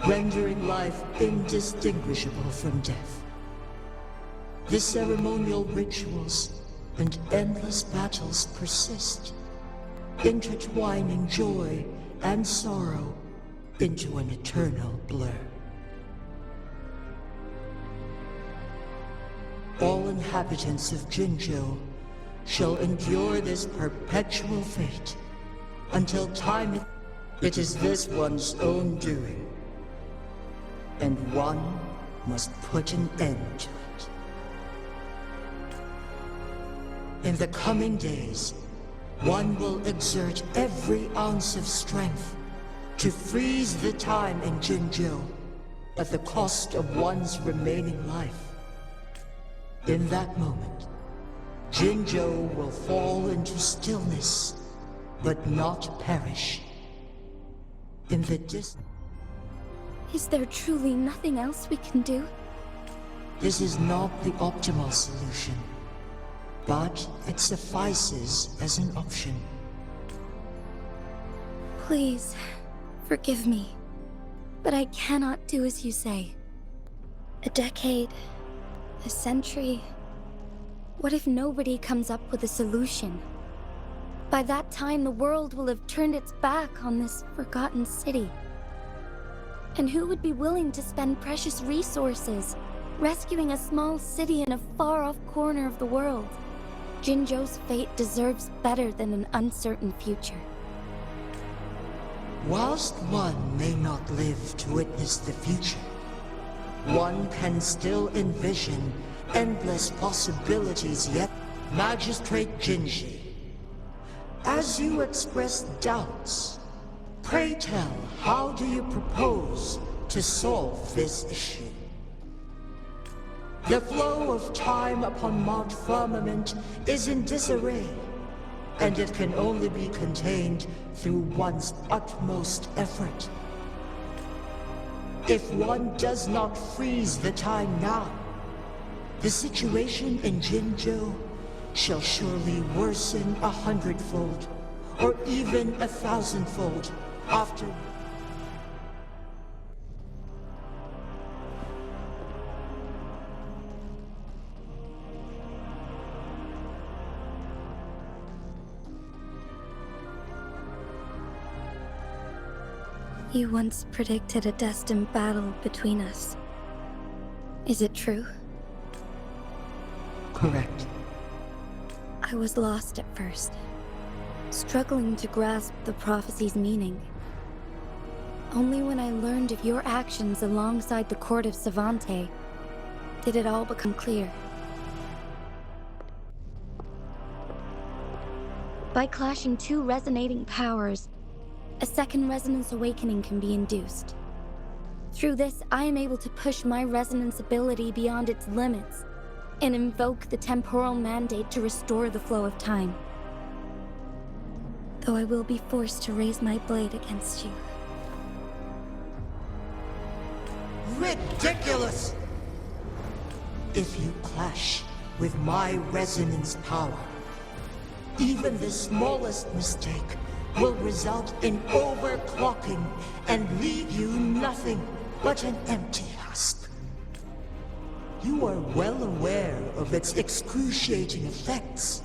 rendering life indistinguishable from death. The ceremonial rituals and endless battles persist, intertwining joy and sorrow into an eternal blur. All inhabitants of Jinzhou shall endure this perpetual fate until time. It is this one's own doing, and one must put an end to it. In the coming days, one will exert every ounce of strength to freeze the time in Jinzhou at the cost of one's remaining life. In that moment, Jinzhou will fall into stillness, but not perish. In the Is there truly nothing else we can do? This is not the optimal solution, but it suffices as an option. Please, forgive me, but I cannot do as you say. A decade, a century. What if nobody comes up with a solution? By that time, the world will have turned its back on this forgotten city. And who would be willing to spend precious resources rescuing a small city in a far-off corner of the world? Jinzhou's fate deserves better than an uncertain future. Whilst one may not live to witness the future, one can still envision endless possibilities yet. Magistrate Jinji, as you express doubts, pray tell, how do you propose to solve this issue? The flow of time upon Mount Firmament is in disarray, and it can only be contained through one's utmost effort. If one does not freeze the time now, the situation in Jinzhou shall surely worsen 100-fold, or even 1,000-fold after. You once predicted a destined battle between us. Is it true? Correct. I was lost at first, struggling to grasp the prophecy's meaning. Only when I learned of your actions alongside the court of Savante did it all become clear. By clashing two resonating powers, a second resonance awakening can be induced. Through this, I am able to push my resonance ability beyond its limits and invoke the temporal mandate to restore the flow of time. Though I will be forced to raise my blade against you. Ridiculous! If you clash with my resonance power, even the smallest mistake will result in overclocking and leave you nothing but an empty husk. You are well aware of its excruciating effects.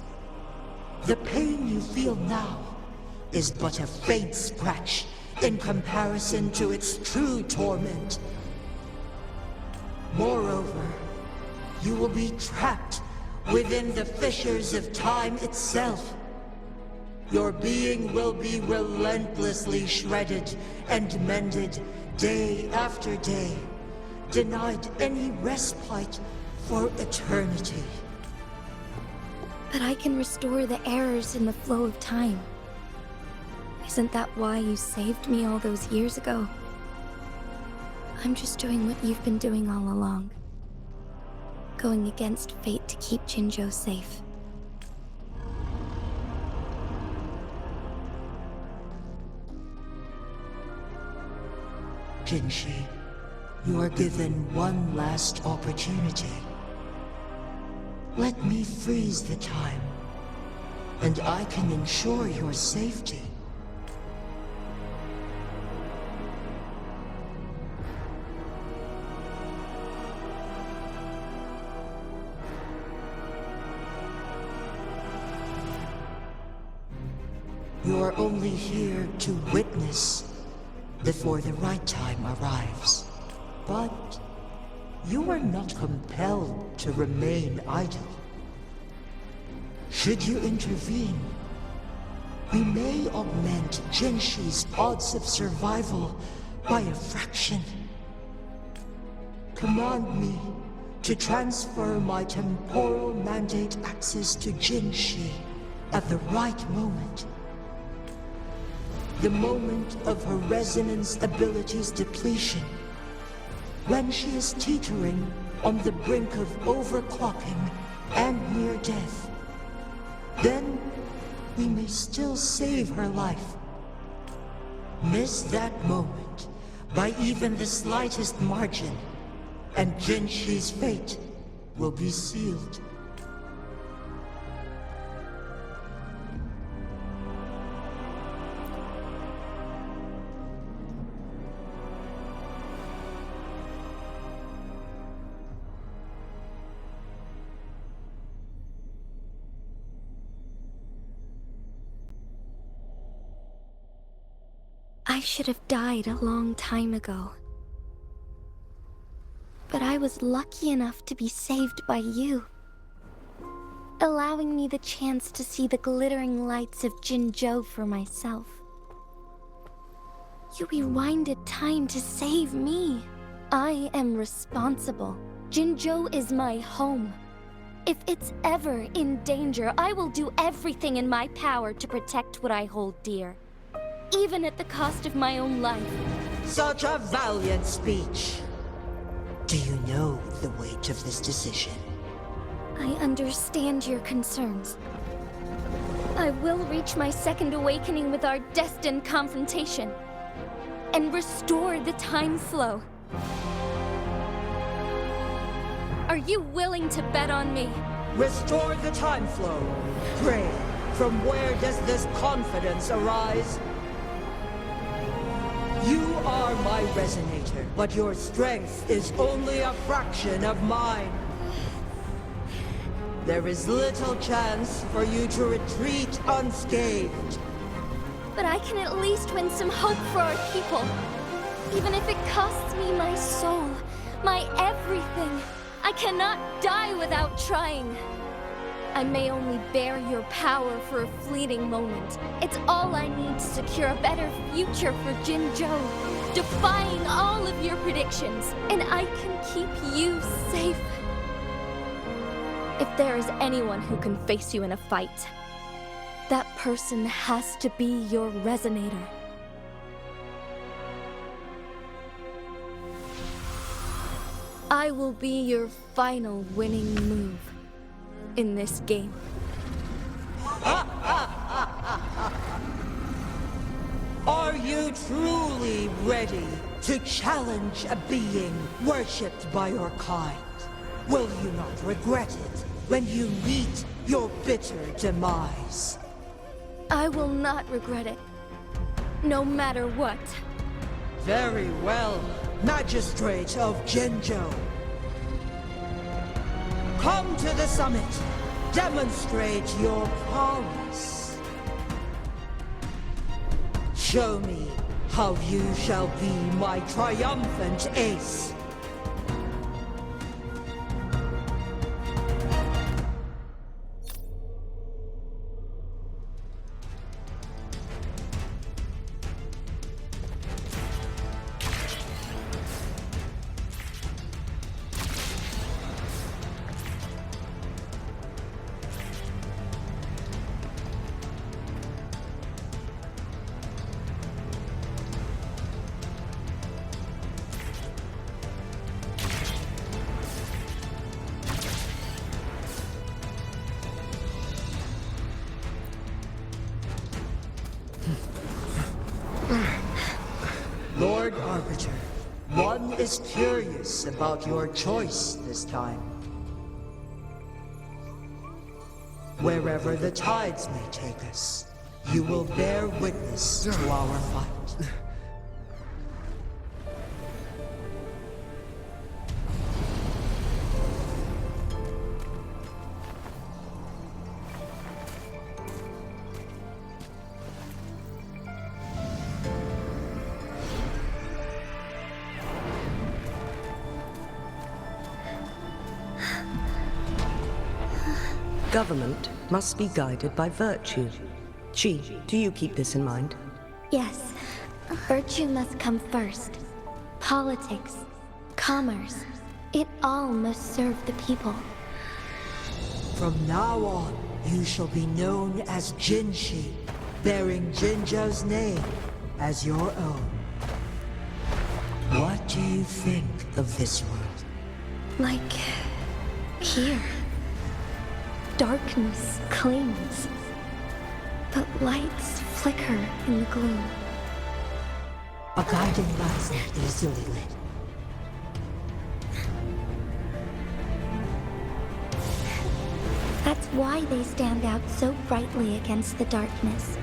The pain you feel now is but a faint scratch in comparison to its true torment. Moreover, you will be trapped within the fissures of time itself. Your being will be relentlessly shredded and mended day after day, denied any respite for eternity. But I can restore the errors in the flow of time. Isn't that why you saved me all those years ago? I'm just doing what you've been doing all along. Going against fate to keep Jinzhou safe. Jinshi, you are given one last opportunity. Let me freeze the time, and I can ensure your safety. You are only here to witness before the right time arrives. But you are not compelled to remain idle. Should you intervene, we may augment Jinshi's odds of survival by a fraction. Command me to transfer my temporal mandate access to Jinshi at the right moment. The moment of her resonance ability's depletion, when she is teetering on the brink of overclocking and near death. Then we may still save her life. Miss that moment by even the slightest margin, and Jinshi's fate will be sealed. I should have died a long time ago. But I was lucky enough to be saved by you, allowing me the chance to see the glittering lights of Jinzhou for myself. You rewinded time to save me. I am responsible. Jinzhou is my home. If it's ever in danger, I will do everything in my power to protect what I hold dear, even at the cost of my own life. Such a valiant speech. Do you know the weight of this decision? I understand your concerns. I will reach my second awakening with our destined confrontation, and restore the time flow. Are you willing to bet on me? Restore the time flow. Pray, from where does this confidence arise? You are my resonator, but your strength is only a fraction of mine. There is little chance for you to retreat unscathed. But I can at least win some hope for our people. Even if it costs me my soul, my everything. I cannot die without trying. I may only bear your power for a fleeting moment. It's all I need to secure a better future for Jinzhou, defying all of your predictions, and I can keep you safe. If there is anyone who can face you in a fight, that person has to be your resonator. I will be your final winning move in this game. Are you truly ready to challenge a being worshipped by your kind? Will you not regret it when you meet your bitter demise? I will not regret it, no matter what. Very well, Magistrate of Jinzhou. Come to the summit. Demonstrate your prowess. Show me how you shall be my triumphant ace. Arbiter. One is curious about your choice this time. Wherever the tides may take us, you will bear witness to our fight. Government must be guided by virtue. Chi, do you keep this in mind? Yes, virtue must come first. Politics, commerce, it all must serve the people. From now on, you shall be known as Jinshi, bearing Jinzhou's name as your own. What do you think of this world? Like here. Darkness clings, but lights flicker in the gloom. A guiding light easily lit. That's why they stand out so brightly against the darkness.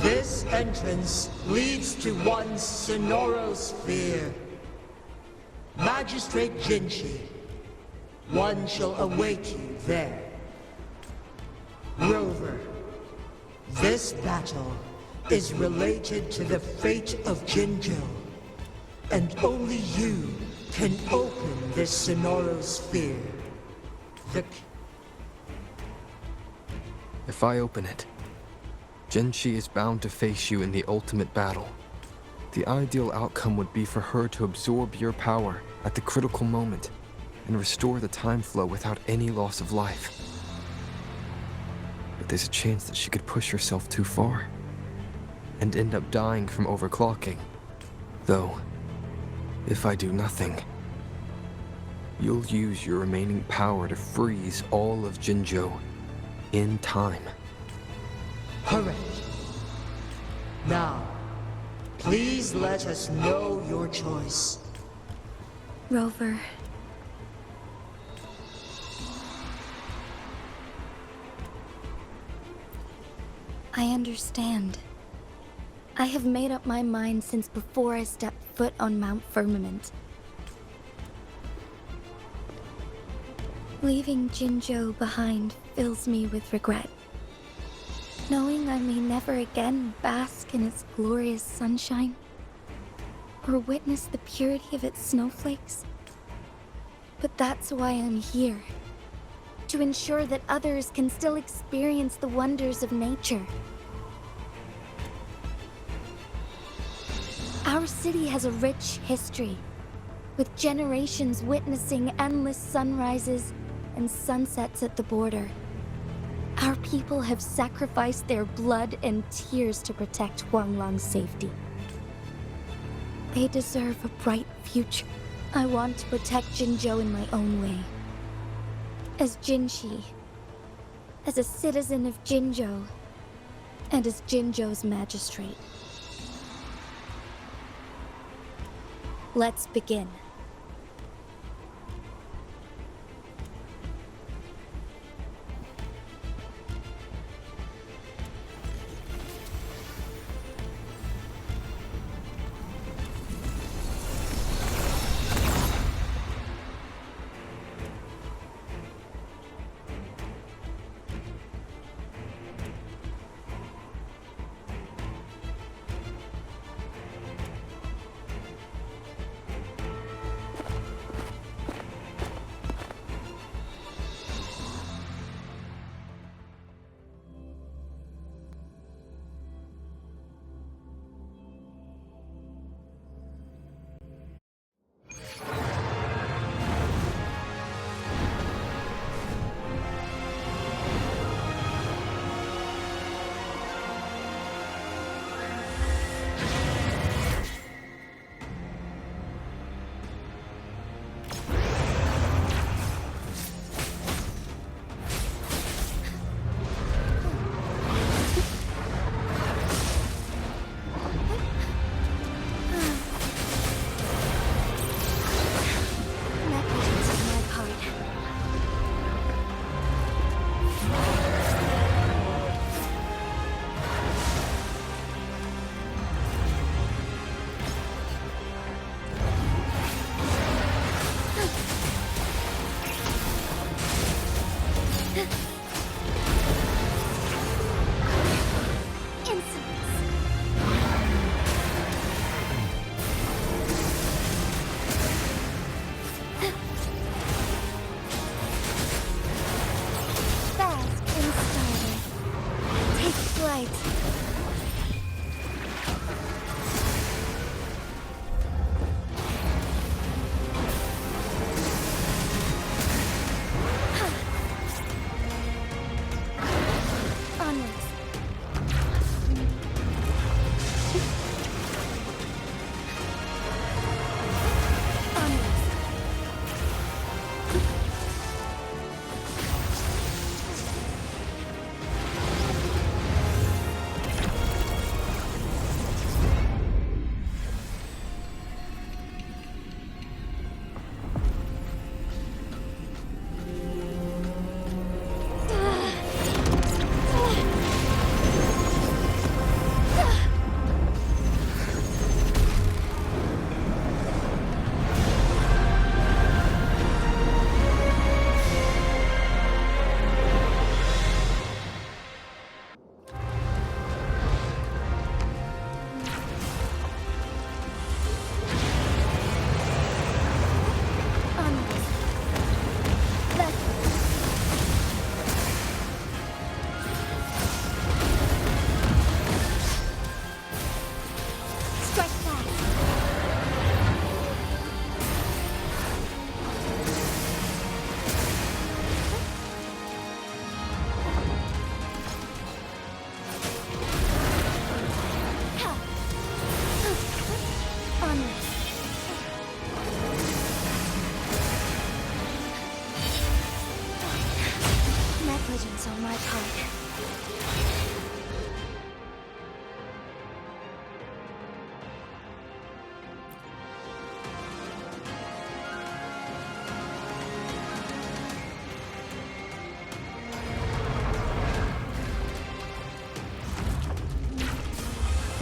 This entrance leads to one's Sonoro sphere. Magistrate Jinshi, one shall await you there. Rover, this battle is related to the fate of Jinzhou, and only you can open this Sonoro sphere. If I open it, Jinshi is bound to face you in the ultimate battle. The ideal outcome would be for her to absorb your power at the critical moment and restore the time flow without any loss of life. But there's a chance that she could push herself too far and end up dying from overclocking. Though, if I do nothing, you'll use your remaining power to freeze all of Jinzhou in time. Correct. Now, please let us know your choice. Rover. I understand. I have made up my mind since before I stepped foot on Mount Firmament. Leaving Jinzhou behind fills me with regret. Knowing I may never again bask in its glorious sunshine, or witness the purity of its snowflakes. But that's why I'm here. To ensure that others can still experience the wonders of nature. Our city has a rich history, with generations witnessing endless sunrises and sunsets at the border. Our people have sacrificed their blood and tears to protect Huanglang's safety. They deserve a bright future. I want to protect Jinzhou in my own way. As Jinshi, as a citizen of Jinzhou, and as Jinzhou's magistrate. Let's begin. on my part.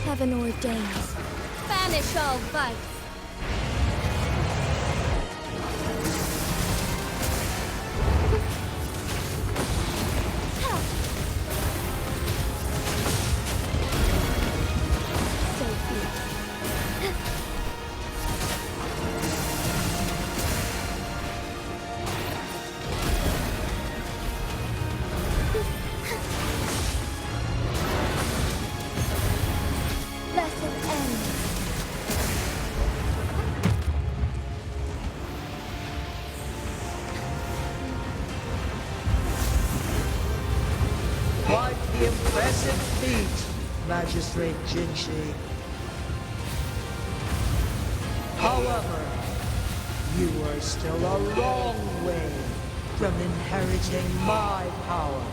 Heaven ordains. Banish all vice. Quite the impressive feat, Magistrate Jinshi. However, you are still a long way from inheriting my power.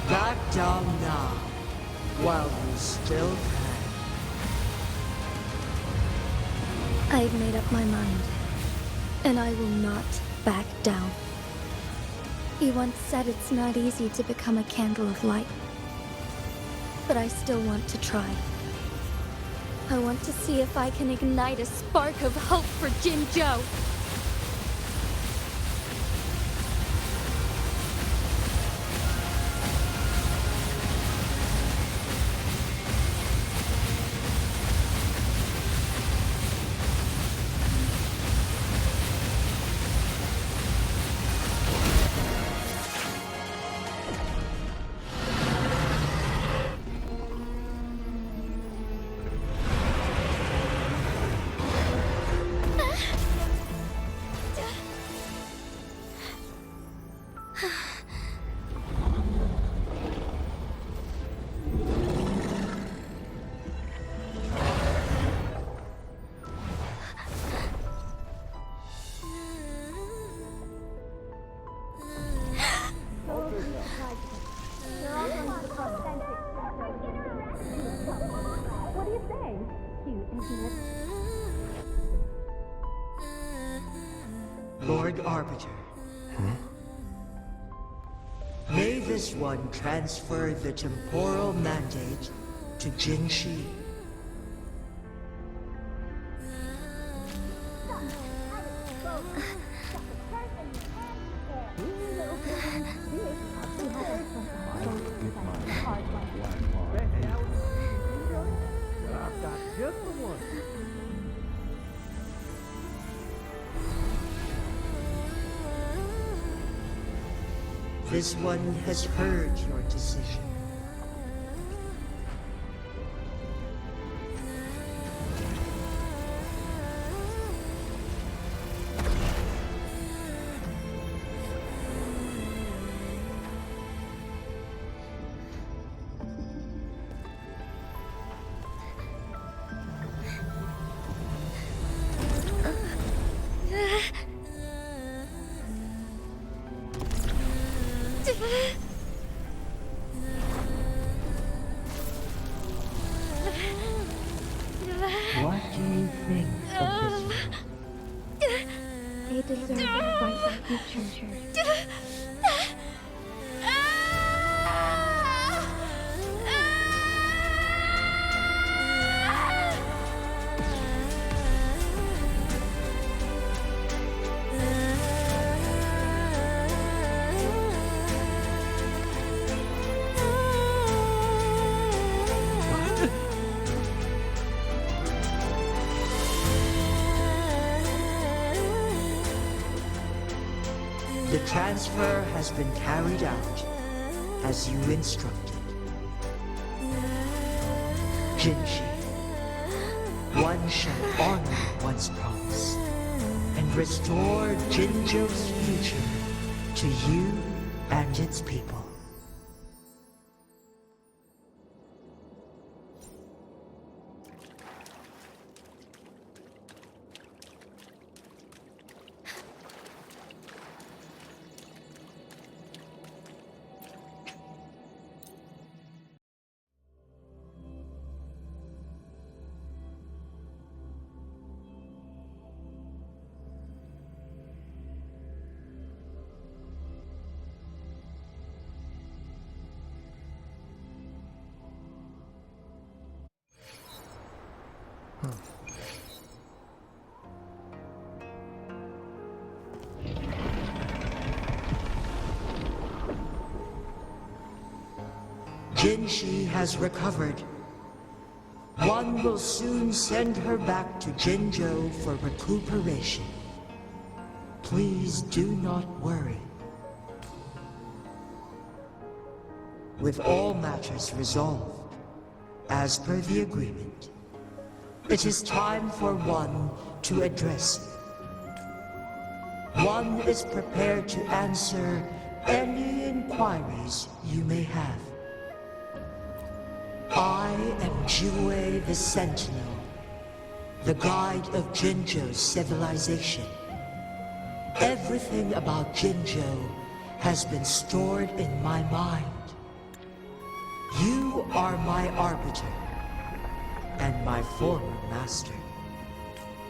Back down now, while you still can. I've made up my mind, and I will not back down. He once said it's not easy to become a candle of light. But I still want to try. I want to see if I can ignite a spark of hope for Jinzhou. What do you say? Cute, isn't it? Lord Arbiter. May this one transfer the temporal mandate to Jinshi. This one has heard your decision. What do you think of this one? They deserve a bright future. The transfer has been carried out as you instructed. Jinshi, one shall honor one's promise and restore Jinzhou's future to you and its people. Jinshi has recovered. One will soon send her back to Jinzhou for recuperation. Please do not worry. With all matters resolved, as per the agreement, it is time for one to address you. One is prepared to answer any inquiries you may have. I am Jue the Sentinel, the guide of Jinzhou's civilization. Everything about Jinzhou has been stored in my mind. You are my arbiter, and my former master.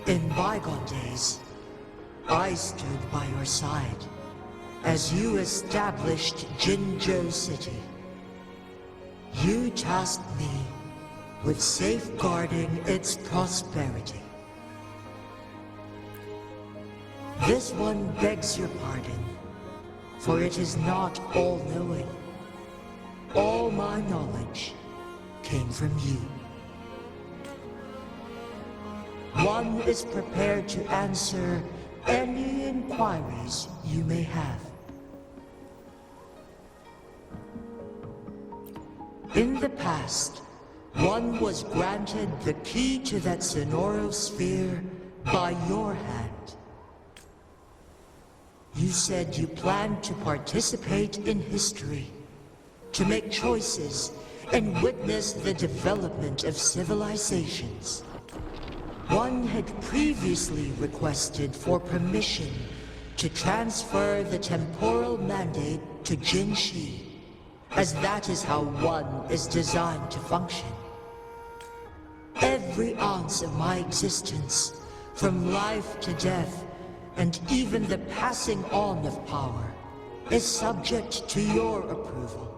In bygone days, I stood by your side as you established Jinzhou City. You tasked me with safeguarding its prosperity. This one begs your pardon, for it is not all-knowing. All my knowledge came from you. One is prepared to answer any inquiries you may have. In the past, one was granted the key to that Sonoro sphere by your hand. You said you planned to participate in history, to make choices and witness the development of civilizations. One had previously requested for permission to transfer the temporal mandate to Jinshi, as that is how one is designed to function. Every ounce of my existence, from life to death, and even the passing on of power, is subject to your approval.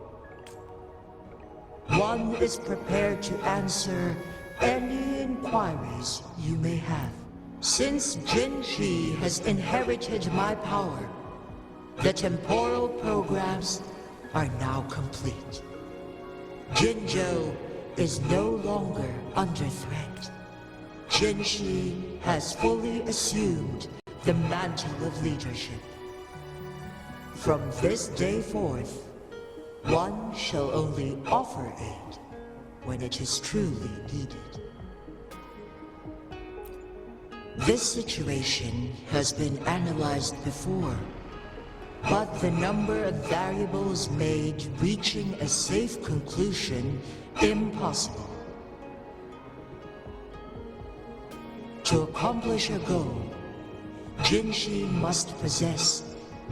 One is prepared to answer any inquiries you may have. Since Jinshi has inherited my power, the temporal programs are now complete. Jinzhou is no longer under threat. Jinshi has fully assumed the mantle of leadership. From this day forth, one shall only offer aid when it is truly needed. This situation has been analyzed before, but the number of variables made reaching a safe conclusion impossible. To accomplish a goal, Jinshi must possess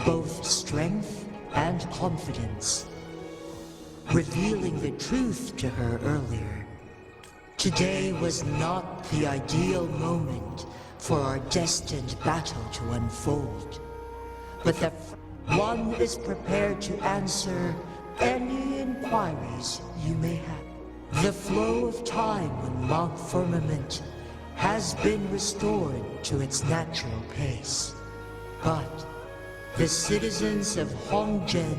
both strength and confidence. Revealing the truth to her earlier, today was not the ideal moment for our destined battle to unfold. But the one is prepared to answer any inquiries you may have. The flow of time on Mount Firmament has been restored to its natural pace. But the citizens of Hongzhen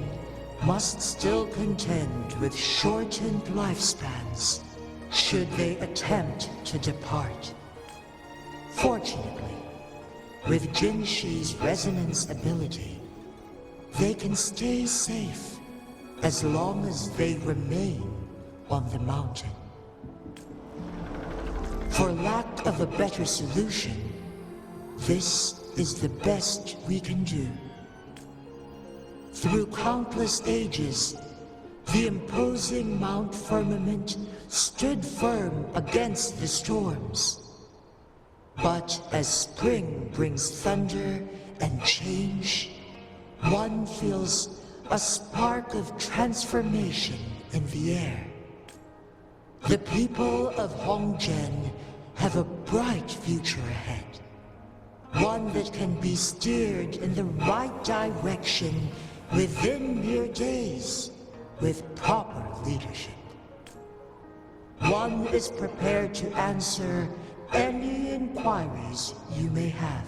must still contend with shortened lifespans should they attempt to depart. Fortunately, with Jinshi's resonance ability, they can stay safe as long as they remain on the mountain. For lack of a better solution, this is the best we can do. Through countless ages, the imposing Mount Firmament stood firm against the storms. But as spring brings thunder and change, one feels a spark of transformation in the air. The people of Hongzhen have a bright future ahead. One that can be steered in the right direction within mere days with proper leadership. One is prepared to answer any inquiries you may have.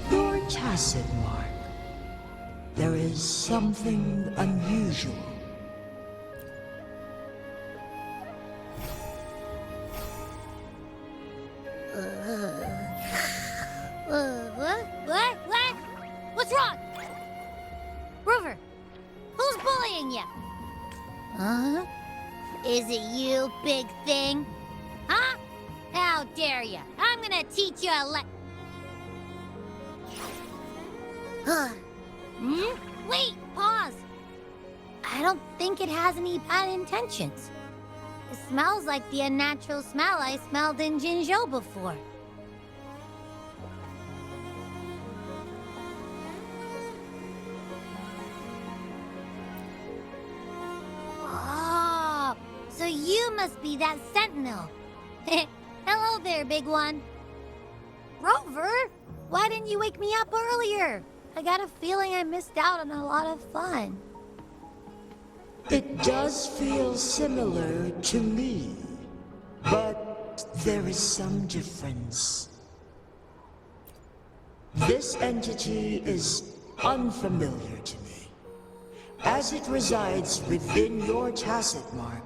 Your tacit mark. There is something unusual. What? What's wrong? Rover, who's bullying you? Huh? Is it you, big thing? Huh? How dare you? I'm gonna teach you a Wait, pause. I don't think it has any bad intentions. It smells like the unnatural smell I smelled in Jinzhou before. Oh, so you must be that sentinel. Hello there, big one. Rover, why didn't you wake me up earlier? I got a feeling I missed out on a lot of fun. It does feel similar to me, but there is some difference. This entity is unfamiliar to me. As it resides within your tacit mark,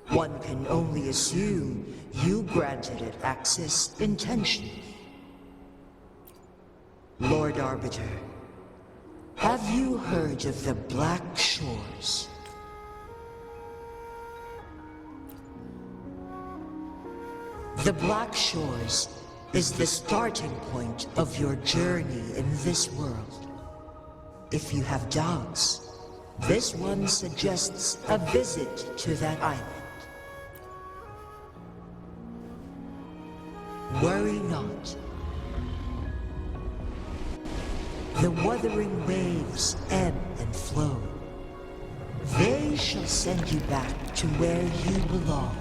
one can only assume you granted it access intentionally. Lord Arbiter, have you heard of the Black Shores? The Black Shores is the starting point of your journey in this world. If you have doubts, this one suggests a visit to that island. Worry not. The wuthering waves ebb and flow. They shall send you back to where you belong.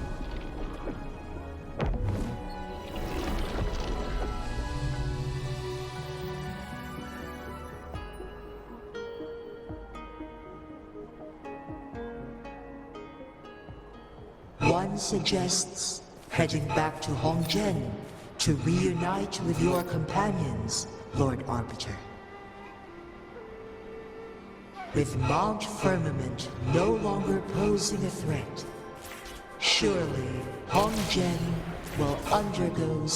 One suggests heading back to Hongzhen to reunite with your companions, Lord Arbiter. With Mount Firmament no longer posing a threat, surely Hongzhen will undergo